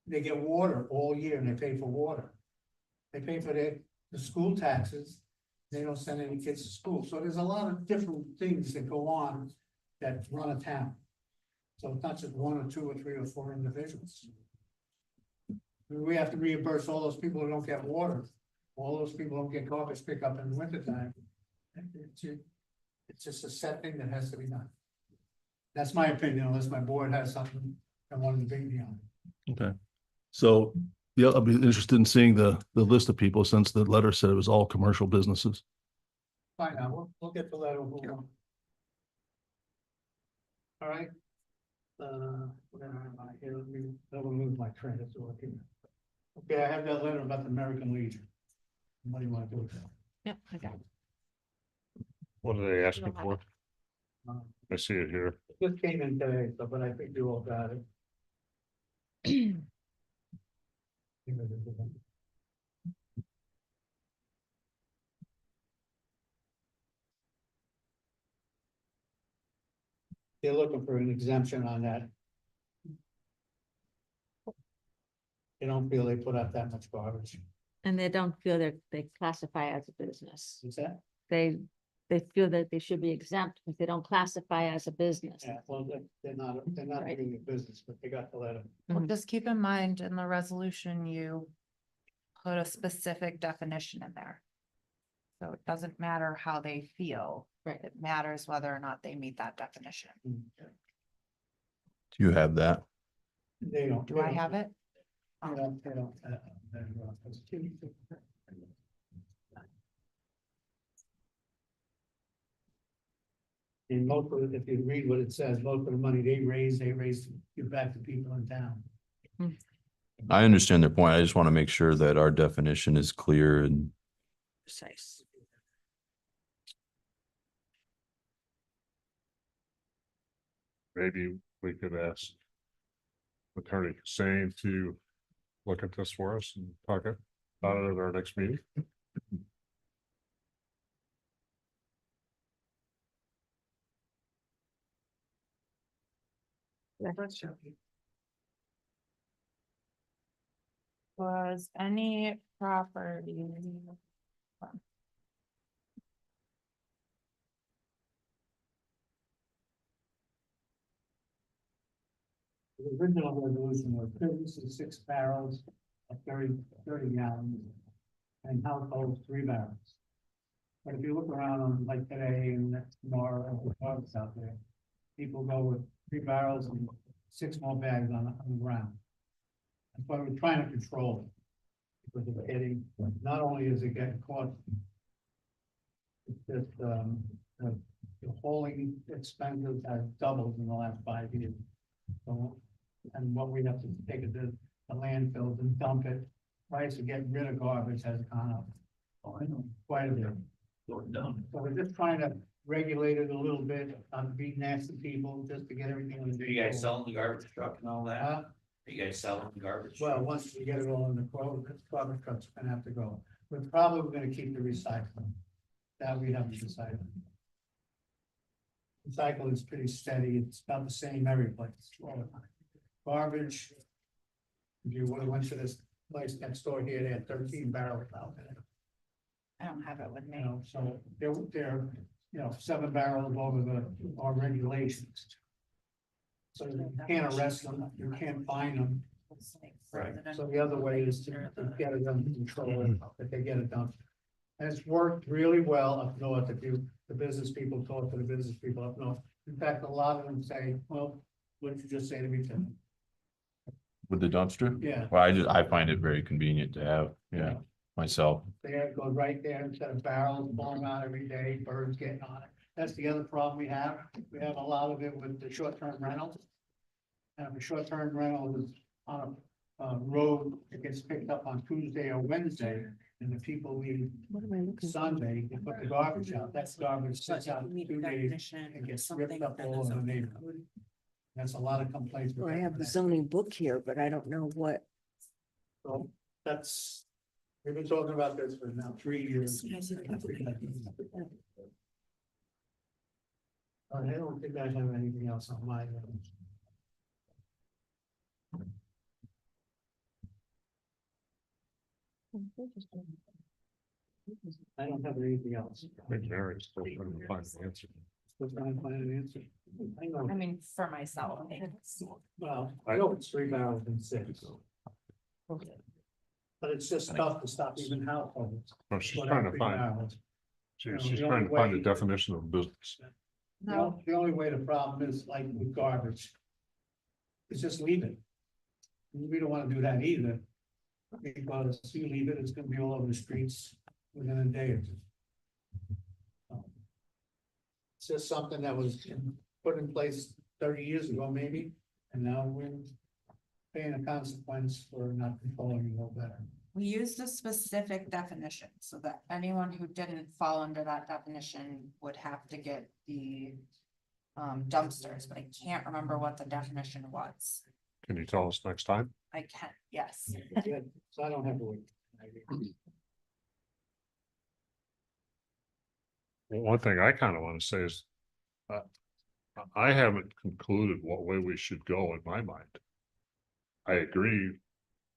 They get water all year and they pay for water. They pay for the school taxes. They don't send any kids to school. So there's a lot of different things that go on that run a town. So it's not just 1 or 2 or 3 or 4 individuals. We have to reimburse all those people who don't get water. All those people who don't get garbage pickup in the wintertime. It's just a set thing that has to be done. That's my opinion, unless my board has something I wanted to beat me on. Okay. So, yeah, I'll be interested in seeing the list of people since the letter said it was all commercial businesses. Fine, now, we'll get the letter. All right. Where am I here? Let me move my train of thought here. Okay, I have that letter about the American Legion. What do you want to do with that? Yep, I got it. What are they asking for? Um, I see it here. It just came in today, so, but I think you all got it. They're looking for an exemption on that. They don't feel they put out that much garbage. And they don't feel that they classify as a business. Is that? They feel that they should be exempt because they don't classify as a business. Yeah, well, they're not Right. doing a business, but they got the letter. Well, Mhm. just keep in mind in the resolution, you put a specific definition in there. So it doesn't matter how they feel. Right. It matters whether or not they meet that definition. Do you have that? They don't. Do I have it? They don't. And most of it, if you read what it says, most of the money they raise to give back to people in town. I understand their point. I just want to make sure that our definition is clear and Precise. Maybe we could ask Attorney Hussein to look at this for us and talk about it at our next meeting. Was any property? The original resolution was 36 barrels of 30 gallons. And households 3 barrels. But if you look around on like today and tomorrow, the parks out there, people go with 3 barrels and 6 more bags on the ground. That's why we're trying to control it. Because it's getting, not only is it getting caught. It's just, the hauling expenses have doubled in the last 5 years. So, and what we have to take it to the landfills and dump it, price of getting rid of garbage has gone up. Oh, I know. Quite a bit. Going down. So we're just trying to regulate it a little bit, be nasty people, just to get everything. under Are you guys control. selling the garbage truck and all that? Uh, Are you guys selling the garbage? Well, truck? once we get it all in the quote, the garbage truck's gonna have to go. We're probably gonna keep the recycling. That we have to decide. Recycling is pretty steady. It's about the same every place. all the time. Garbage. If you would've went to this place next door here, they had 13 barrels out there. I don't have it with me. So they're, 7 barrels over our regulations. So you can't arrest them, you can't fine them. Right. So the other way is to get it under control, that they get it done. And it's worked really well up north, if the business people talk to the business people up north. In fact, a lot of them say, well, what did you just say to me, Tim? with the dumpster. Yeah. Well, I find it very convenient to have, yeah. myself. There, it goes right there instead of barrels blowing out every day, birds getting on it. That's the other problem we have. We have a lot of it with the short-term rentals. And if a short-term rental is on a road, it gets picked up on Tuesday or Wednesday, and the people leave What am I looking? Sunday, they put the garbage out. That's garbage sits out 2 days and gets ripped up all over the neighborhood. That's a lot of complaints. we Well, I get have for the that. zoning book here, but I don't know what. So that's, we've been talking about this for now 3 years. I don't think I have anything else on my end. I don't have anything else. I think Mary's still trying to find the answer. Let's try and find an answer. I know, I mean, for myself, it's- well, I know it's 3 barrels and 6. But it's just tough to stop even households. No, she's What trying have to 3 find, barrels. she's the trying to only find way- a definition of business. The only way the problem is like with garbage. Is just leave it. We don't wanna do that either. Because if you leave it, it's gonna be all over the streets within a day or two. It's just something that was put in place 30 years ago, maybe, and now we're paying a consequence for not controlling it no better. we used a specific definition so that anyone who didn't fall under that definition would have to get the dumpsters, but I can't remember what the definition was. Can you tell us next time? I can, yes. Good, so I don't have to wait. Well, one thing I kind of want to say is, I haven't concluded what way we should go in my mind. I agree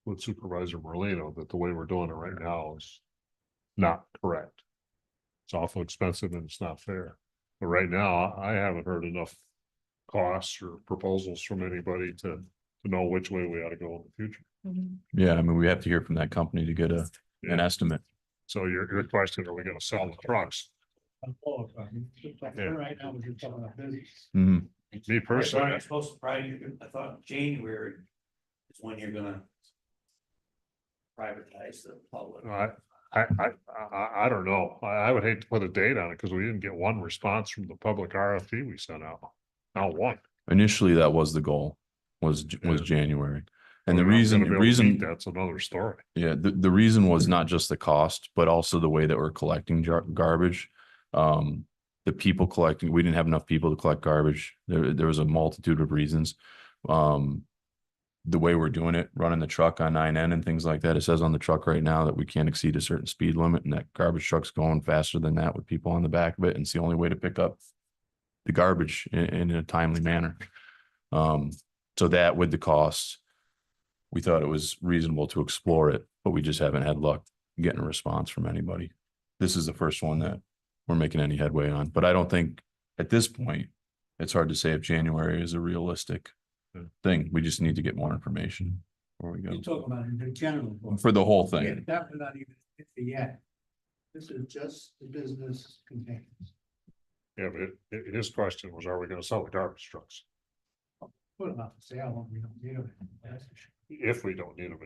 with Supervisor Merlino that the way we're doing it right now is not correct. It's awful expensive and it's not fair. But right now, I haven't heard enough costs or proposals from anybody to know which way we ought to go in the future. Yeah, I mean, we have to hear from that company to get an Yeah. estimate. So your question, are we gonna sell the trucks? I'm qualified. Right now, we're just talking about business. Mhm. Me personally, You're supposed to probably, I thought January is when you're gonna privatize the public. I don't know. I would hate to put a date on it because we didn't get one response from the public RFP we sent out. Not one. Initially, that was the goal, was Yeah. January. And the We're not reason, gonna be able to meet reason, That's another story. yeah, the reason was not just the cost, but also the way that we're collecting garbage. The people collecting, we didn't have enough people to collect garbage. There was a multitude of reasons. The way we're doing it, running the truck on 9N and things like that, it says on the truck right now that we can't exceed a certain speed limit, and that garbage truck's going faster than that with people on the back of it, and it's the only way to pick up the garbage in a timely manner. So that with the costs, we thought it was reasonable to explore it, but we just haven't had luck getting a response from anybody. This is the first one that we're making any headway on, but I don't think at this point, it's hard to say if January is a realistic thing. We just need to get more information before we You're go talking about the general. part. for the whole Yeah, thing. that we're not even yet. This is just the business containers. Yeah, but his question was, are we gonna sell the garbage trucks? Put them out for sale when we don't need them. That's for sure. If we don't need them.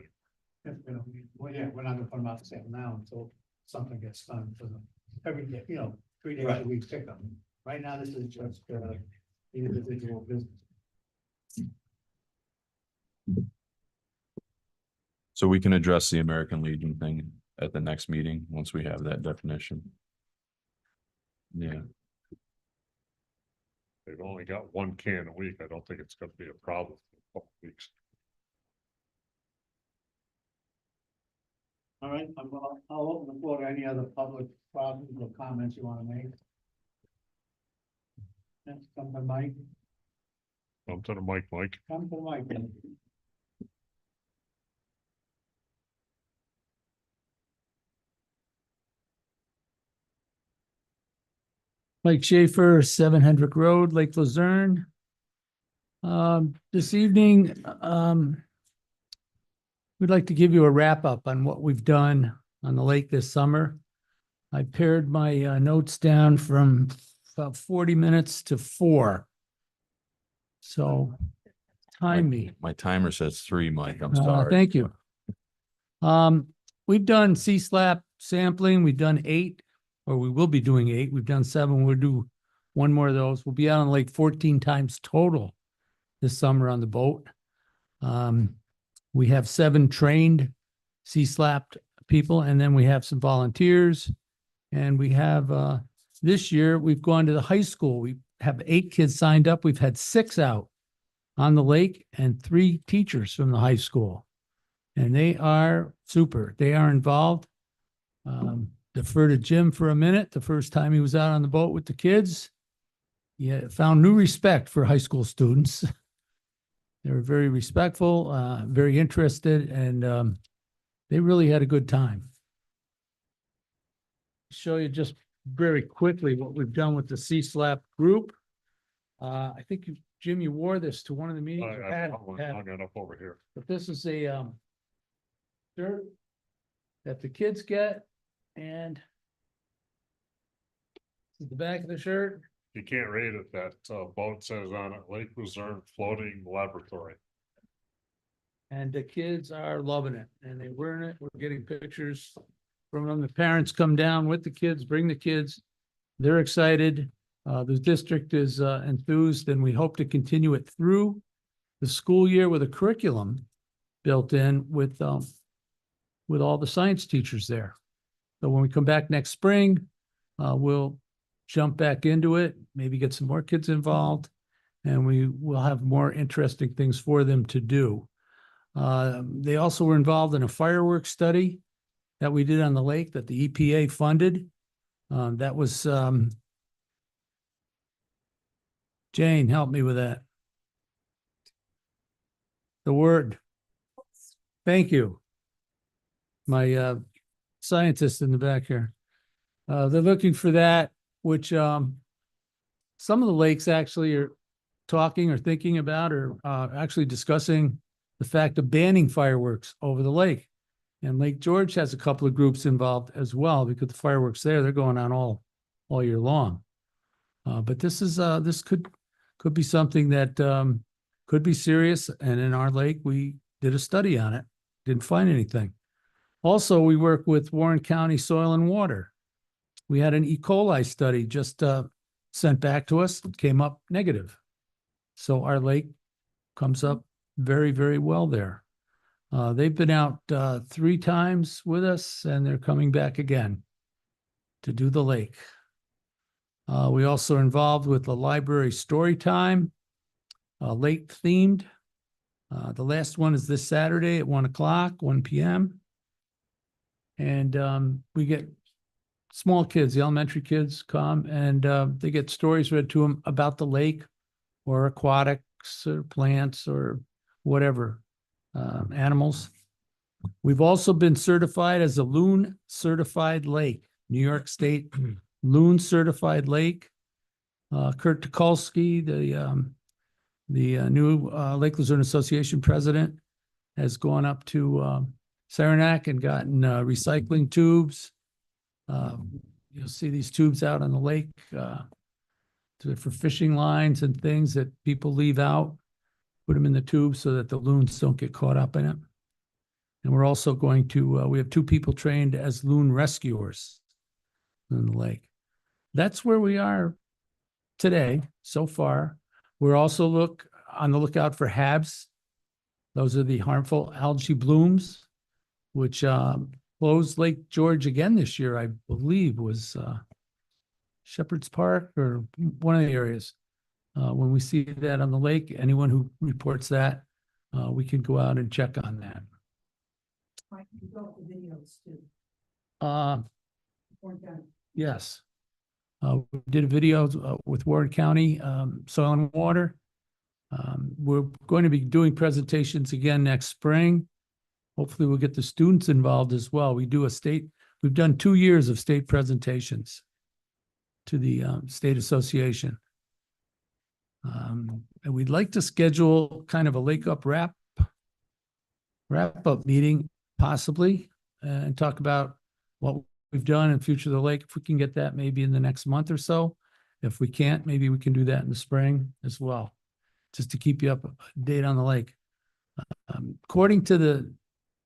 If we don't need- Well, yeah, we're not gonna put them out for sale now until something gets done for them. Every day, 3 days a week pick them. Right now, this is just the individual business. So we can address the American Legion thing at the next meeting, once we have that definition. Yeah, They've only got 1 can a week. I don't think it's gonna be a problem for a couple of weeks. All right, I'll open the floor to any other public problems or comments you wanna make. Next, come to Mike, Come to the mic, Mike. come to Mike. Mike Schaefer, 700 Road, Lake Luzerne. This evening, we'd like to give you a wrap up on what we've done on the lake this summer. I pared my notes down from about 40 minutes to 4. So time me. my timer says 3, Mike, I'm Uh, sorry. Thank you. we've done C-SLAP sampling. We've done 8, or we will be doing 8. We've done 7. We'll do one more of those. We'll be out on the lake 14 times total this summer on the boat. We have 7 trained C-SLAP people, and then we have some volunteers. And we have, this year, we've gone to the high school. We have 8 kids signed up. We've had 6 out on the lake and 3 teachers from the high school. And they are super. They are involved. Defer to Jim for a minute. The first time he was out on the boat with the kids, he found new respect for high school students. They were very respectful, very interested, and they really had a good time. Show you just very quickly what we've done with the C-SLAP group. I think Jim, you wore this to one of the meetings. or I had it, hung it up over here. But this is a shirt that the kids get, and this is the back of the shirt. You can't read it. That boat says on it, Lake Luzerne Floating Laboratory. And the kids are loving it, and they're wearing it. We're getting pictures from them. The parents come down with the kids, bring the kids. They're excited. The district is enthused, and we hope to continue it through the school year with a curriculum built in with all the science teachers there. So when we come back next spring, we'll jump back into it, maybe get some more kids involved, and we will have more interesting things for them to do. They also were involved in a fireworks study that we did on the lake that the EPA funded. That was, Jane, help me with that. The word. Thank you. My scientist in the back here. They're looking for that, which some of the lakes actually are talking or thinking about or actually discussing the fact of banning fireworks over the lake. And Lake George has a couple of groups involved as well, because the fireworks there, they're going on all year long. But this is this could be something that could be serious. And in our lake, we did a study on it, didn't find anything. Also, we work with Warren County Soil and Water. We had an E. coli study just sent back to us, it came up negative. So our lake comes up very, very well there. They've been out 3 times with us, and they're coming back again to do the lake. We also are involved with the library story time, lake themed. The last one is this Saturday at 1 p.m. And we get small kids, the elementary kids come, and they get stories read to them about the lake or aquatics or plants or whatever, animals. We've also been certified as a Loon Certified Lake, New York State Loon Certified Lake. Kurt Tukolsky, the new Lake Luzerne Association president, has gone up to Saranac and gotten recycling tubes. You'll see these tubes out on the lake for fishing lines and things that people leave out. Put them in the tube so that the loons don't get caught up in it. And we're also going to, we have 2 people trained as loon rescuers in the lake. That's where we are today, so far. We're also on the lookout for HABs. Those are the harmful algae blooms, which closed Lake George again this year, I believe was Shepherd's Park or one of the areas. When we see that on the lake, anyone who reports that, we can go out and check on that. Yes. We did a video with Warren County Soil and Water. We're going to be doing presentations again next spring. Hopefully we'll get the students involved as well. We've done 2 years of state presentations to the state association. And we'd like to schedule kind of a Lake Up wrap-up meeting, possibly, and talk about what we've done in future of the lake. If we can get that maybe in the next month or so. If we can't, maybe we can do that in the spring as well, just to keep you up to date on the lake. According to the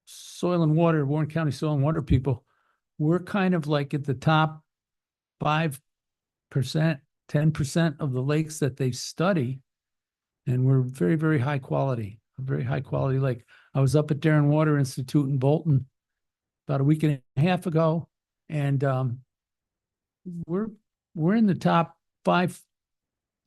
soil and water, Warren County Soil and Water people, we're kind of like at the top 5%, 10% of the lakes that they study. And we're very, very high quality, a very high quality lake. I was up at Darren Water Institute in Bolton about a week and a half ago, and we're in the top 5.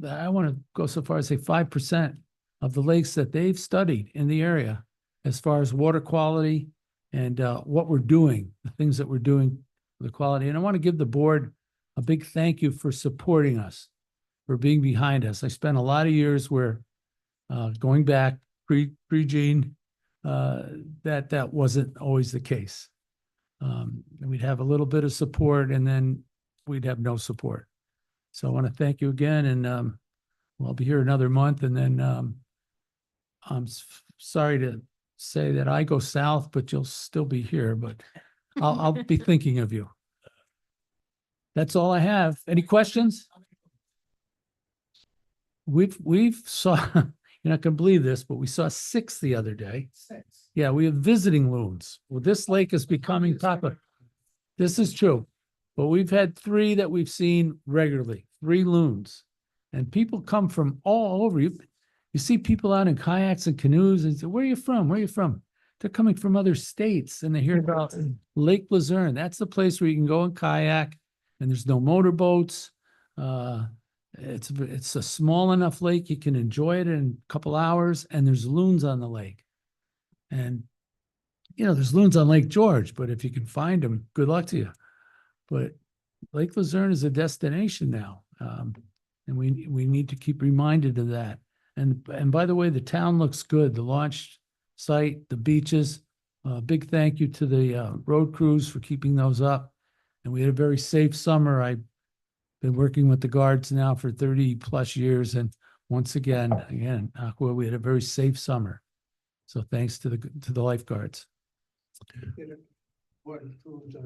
I want to go so far as say 5% of the lakes that they've studied in the area as far as water quality and what we're doing, the things that we're doing for the quality. And I want to give the board a big thank you for supporting us, for being behind us. I spent a lot of years where going back pre-Gene, that wasn't always the case. We'd have a little bit of support and then we'd have no support. So I want to thank you again, and I'll be here another month, and then I'm sorry to say that I go south, but you'll still be here, but I'll be thinking of you. That's all I have. Any questions? We've saw, you're not gonna believe this, but we saw 6 the other day. 6. Yeah, we have visiting loons. Well, this lake is becoming popular. This is true. But we've had 3 that we've seen regularly, 3 loons. And people come from all over. You see people out in kayaks and canoes and say, where are you from? Where are you from? They're coming from other states and they hear about Lake Luzerne. That's the place where you can go and kayak and there's no motorboats. It's a small enough lake. You can enjoy it in a couple hours, and there's loons on the lake. And, there's loons on Lake George, but if you can find them, good luck to you. But Lake Luzerne is a destination now. And we need to keep reminded of that. And by the way, the town looks good. The launch site, the beaches, big thank you to the road crews for keeping those up. And we had a very safe summer. I've been working with the guards now for 30 plus years. And once again, Aqua, we had a very safe summer. So thanks to the lifeguards. What improved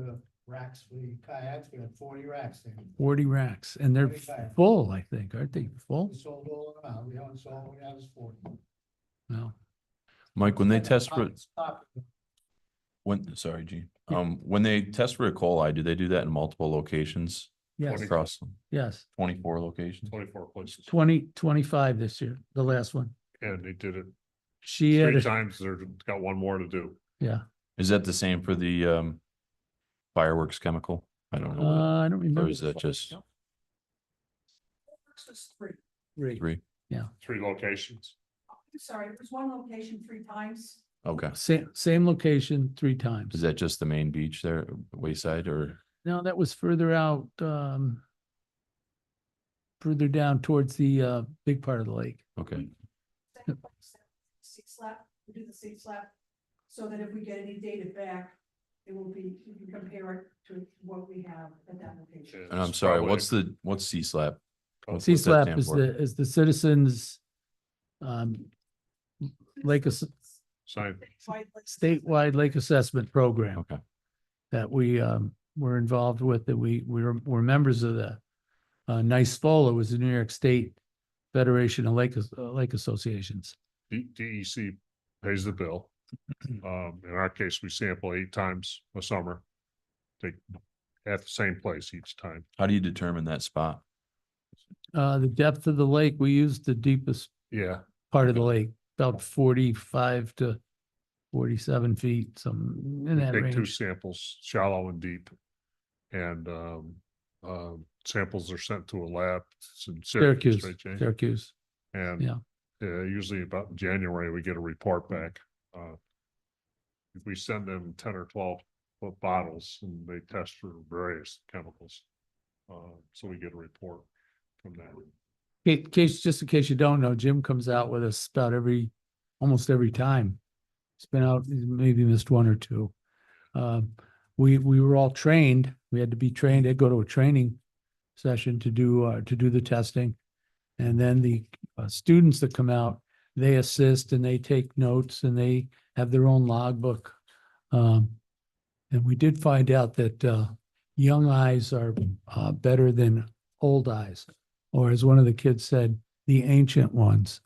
racks for the kayaks? We had 40 racks there. 40 racks, and they're 40 kayaks. full, I think, aren't they full? We sold all of them out. We haven't sold what we have is 40. No. Mike, when they test for, Stop. sorry, Gene. Yeah. When they test for E. coli, do they do that in multiple locations Yes, across yes. 24 locations? 24 places. 25 this year, the last one. And they did it She 3 had, times. They've got 1 more to do. yeah. Is that the same for the fireworks chemical? I don't know. I don't remember. Or is that just Three. 3? 3 locations. Sorry, it was 1 location 3 times. Okay. Same location 3 times. Is that just the main beach there, Wayside, or? No, that was further out, further down towards the big part of the lake. Okay. Six slab, we do the 6 slab, so that if we get any data back, it will be, we can compare it to what we have at that location. And I'm sorry, what's C-SLAP? What's that CSLAP stand is for? the citizens lake Sign. statewide lake assessment program Okay. that we were involved with, that we're members of the NICE-FOLA was the New York State Federation of Lake Associations. DEC pays the bill. In our case, we sample 8 times a summer. They at the same place each time. How do you determine that spot? The depth of the lake, we used the deepest Yeah. part of the lake, about 45 to 47 feet, some in We that take 2 range. samples, shallow and deep. And samples are sent to a lab. It's in Syracuse, right, Jane? Syracuse. And Yeah. usually about in January, we get a report back. If we send them 10 or 12 foot bottles and they test for various chemicals. So we get a report from that. Just in case you don't know, Jim comes out with us about almost every time. He's been out, he's maybe missed 1 or 2. We were all trained. We had to be trained. They'd go to a training session to do the testing. And then the students that come out, they assist and they take notes and they have their own logbook. And we did find out that young eyes are better than old eyes. Or as one of the kids said, the ancient ones.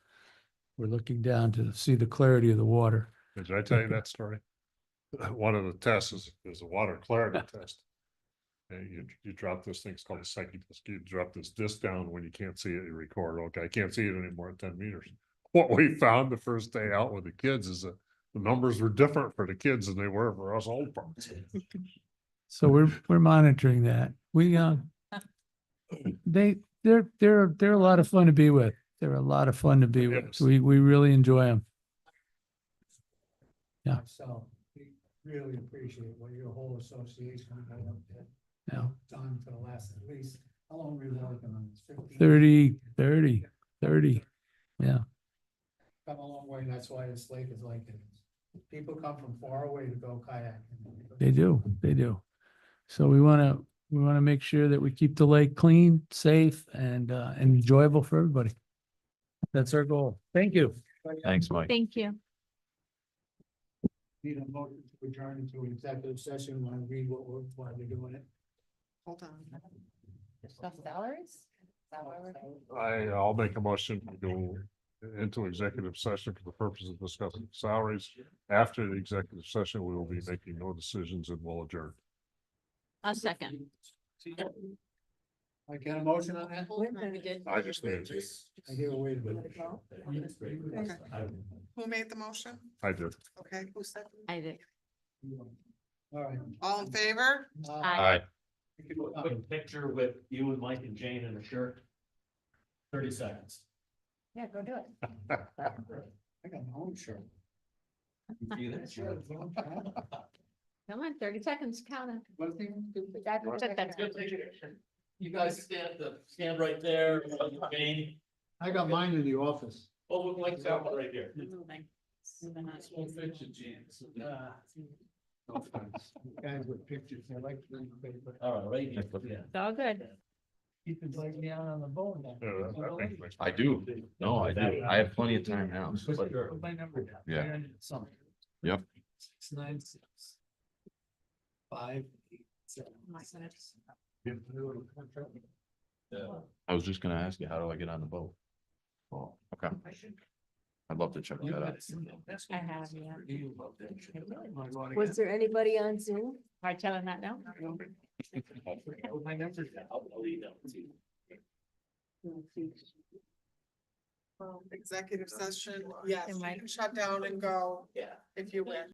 We're looking down to see the clarity of the water. Did I tell you that story? one of the tests is a water clarity test. And you drop this thing, it's called a psyche disc. You drop this disc down when you can't see it, you record, okay, I can't see it anymore at 10 meters. What we found the first day out with the kids is that the numbers were different for the kids than they were for us old folks. So we're monitoring that. They're a lot of fun to be with. They're a lot of fun to be with. Yes. We really enjoy them. Yeah. So we really appreciate what your whole association has Yeah. done for the last, at least, how long were you working on this? 15? 30. Yeah. Come a long way, and that's why this lake is like it is. People come from far away to go kayaking. They do. So we want to make sure that we keep the lake clean, safe, and enjoyable for everybody. That's our goal. Thank you. Thanks, Mike. Thank you. Need a motion to adjourn into executive session, want to read why we're doing it. Hold on. Discuss salaries? Is that why we're- I'll make a motion to go into executive session for the purpose of discussing salaries. After the executive session, we will be making no decisions and we'll adjourn. A second. I get a motion on that? I just need, I hear a wait a minute. Who made the motion? I did. Okay, who seconded? I did. All right. All in favor? Aye. Quick picture with you and Mike and Jane in a shirt. 30 seconds. Yeah, go do it. I got my own shirt. See that shirt? Come on, 30 seconds, count it. That's good picture. You guys stand right there, Jane. I got mine in the office. Oh, with Mike's out right here. Small picture, James. No thanks. Guys with pictures, I like to read the paper. All right, right here. Yeah. It's all good. Keep it like me out on the bone. I do. No, I do. I have plenty of time now. but- Sure. My number down. Yeah. Aaron, something. Yep. 696. 5, 8, 7. Yeah. I was just gonna ask you, how do I get on the boat? Oh, okay. I'd love to check that out. I have, yeah. Was there anybody on Zoom? Hard telling that now. My number down. I'll email it to you. Executive session, yes, Am you I- can shut down and go Yeah. if you wish.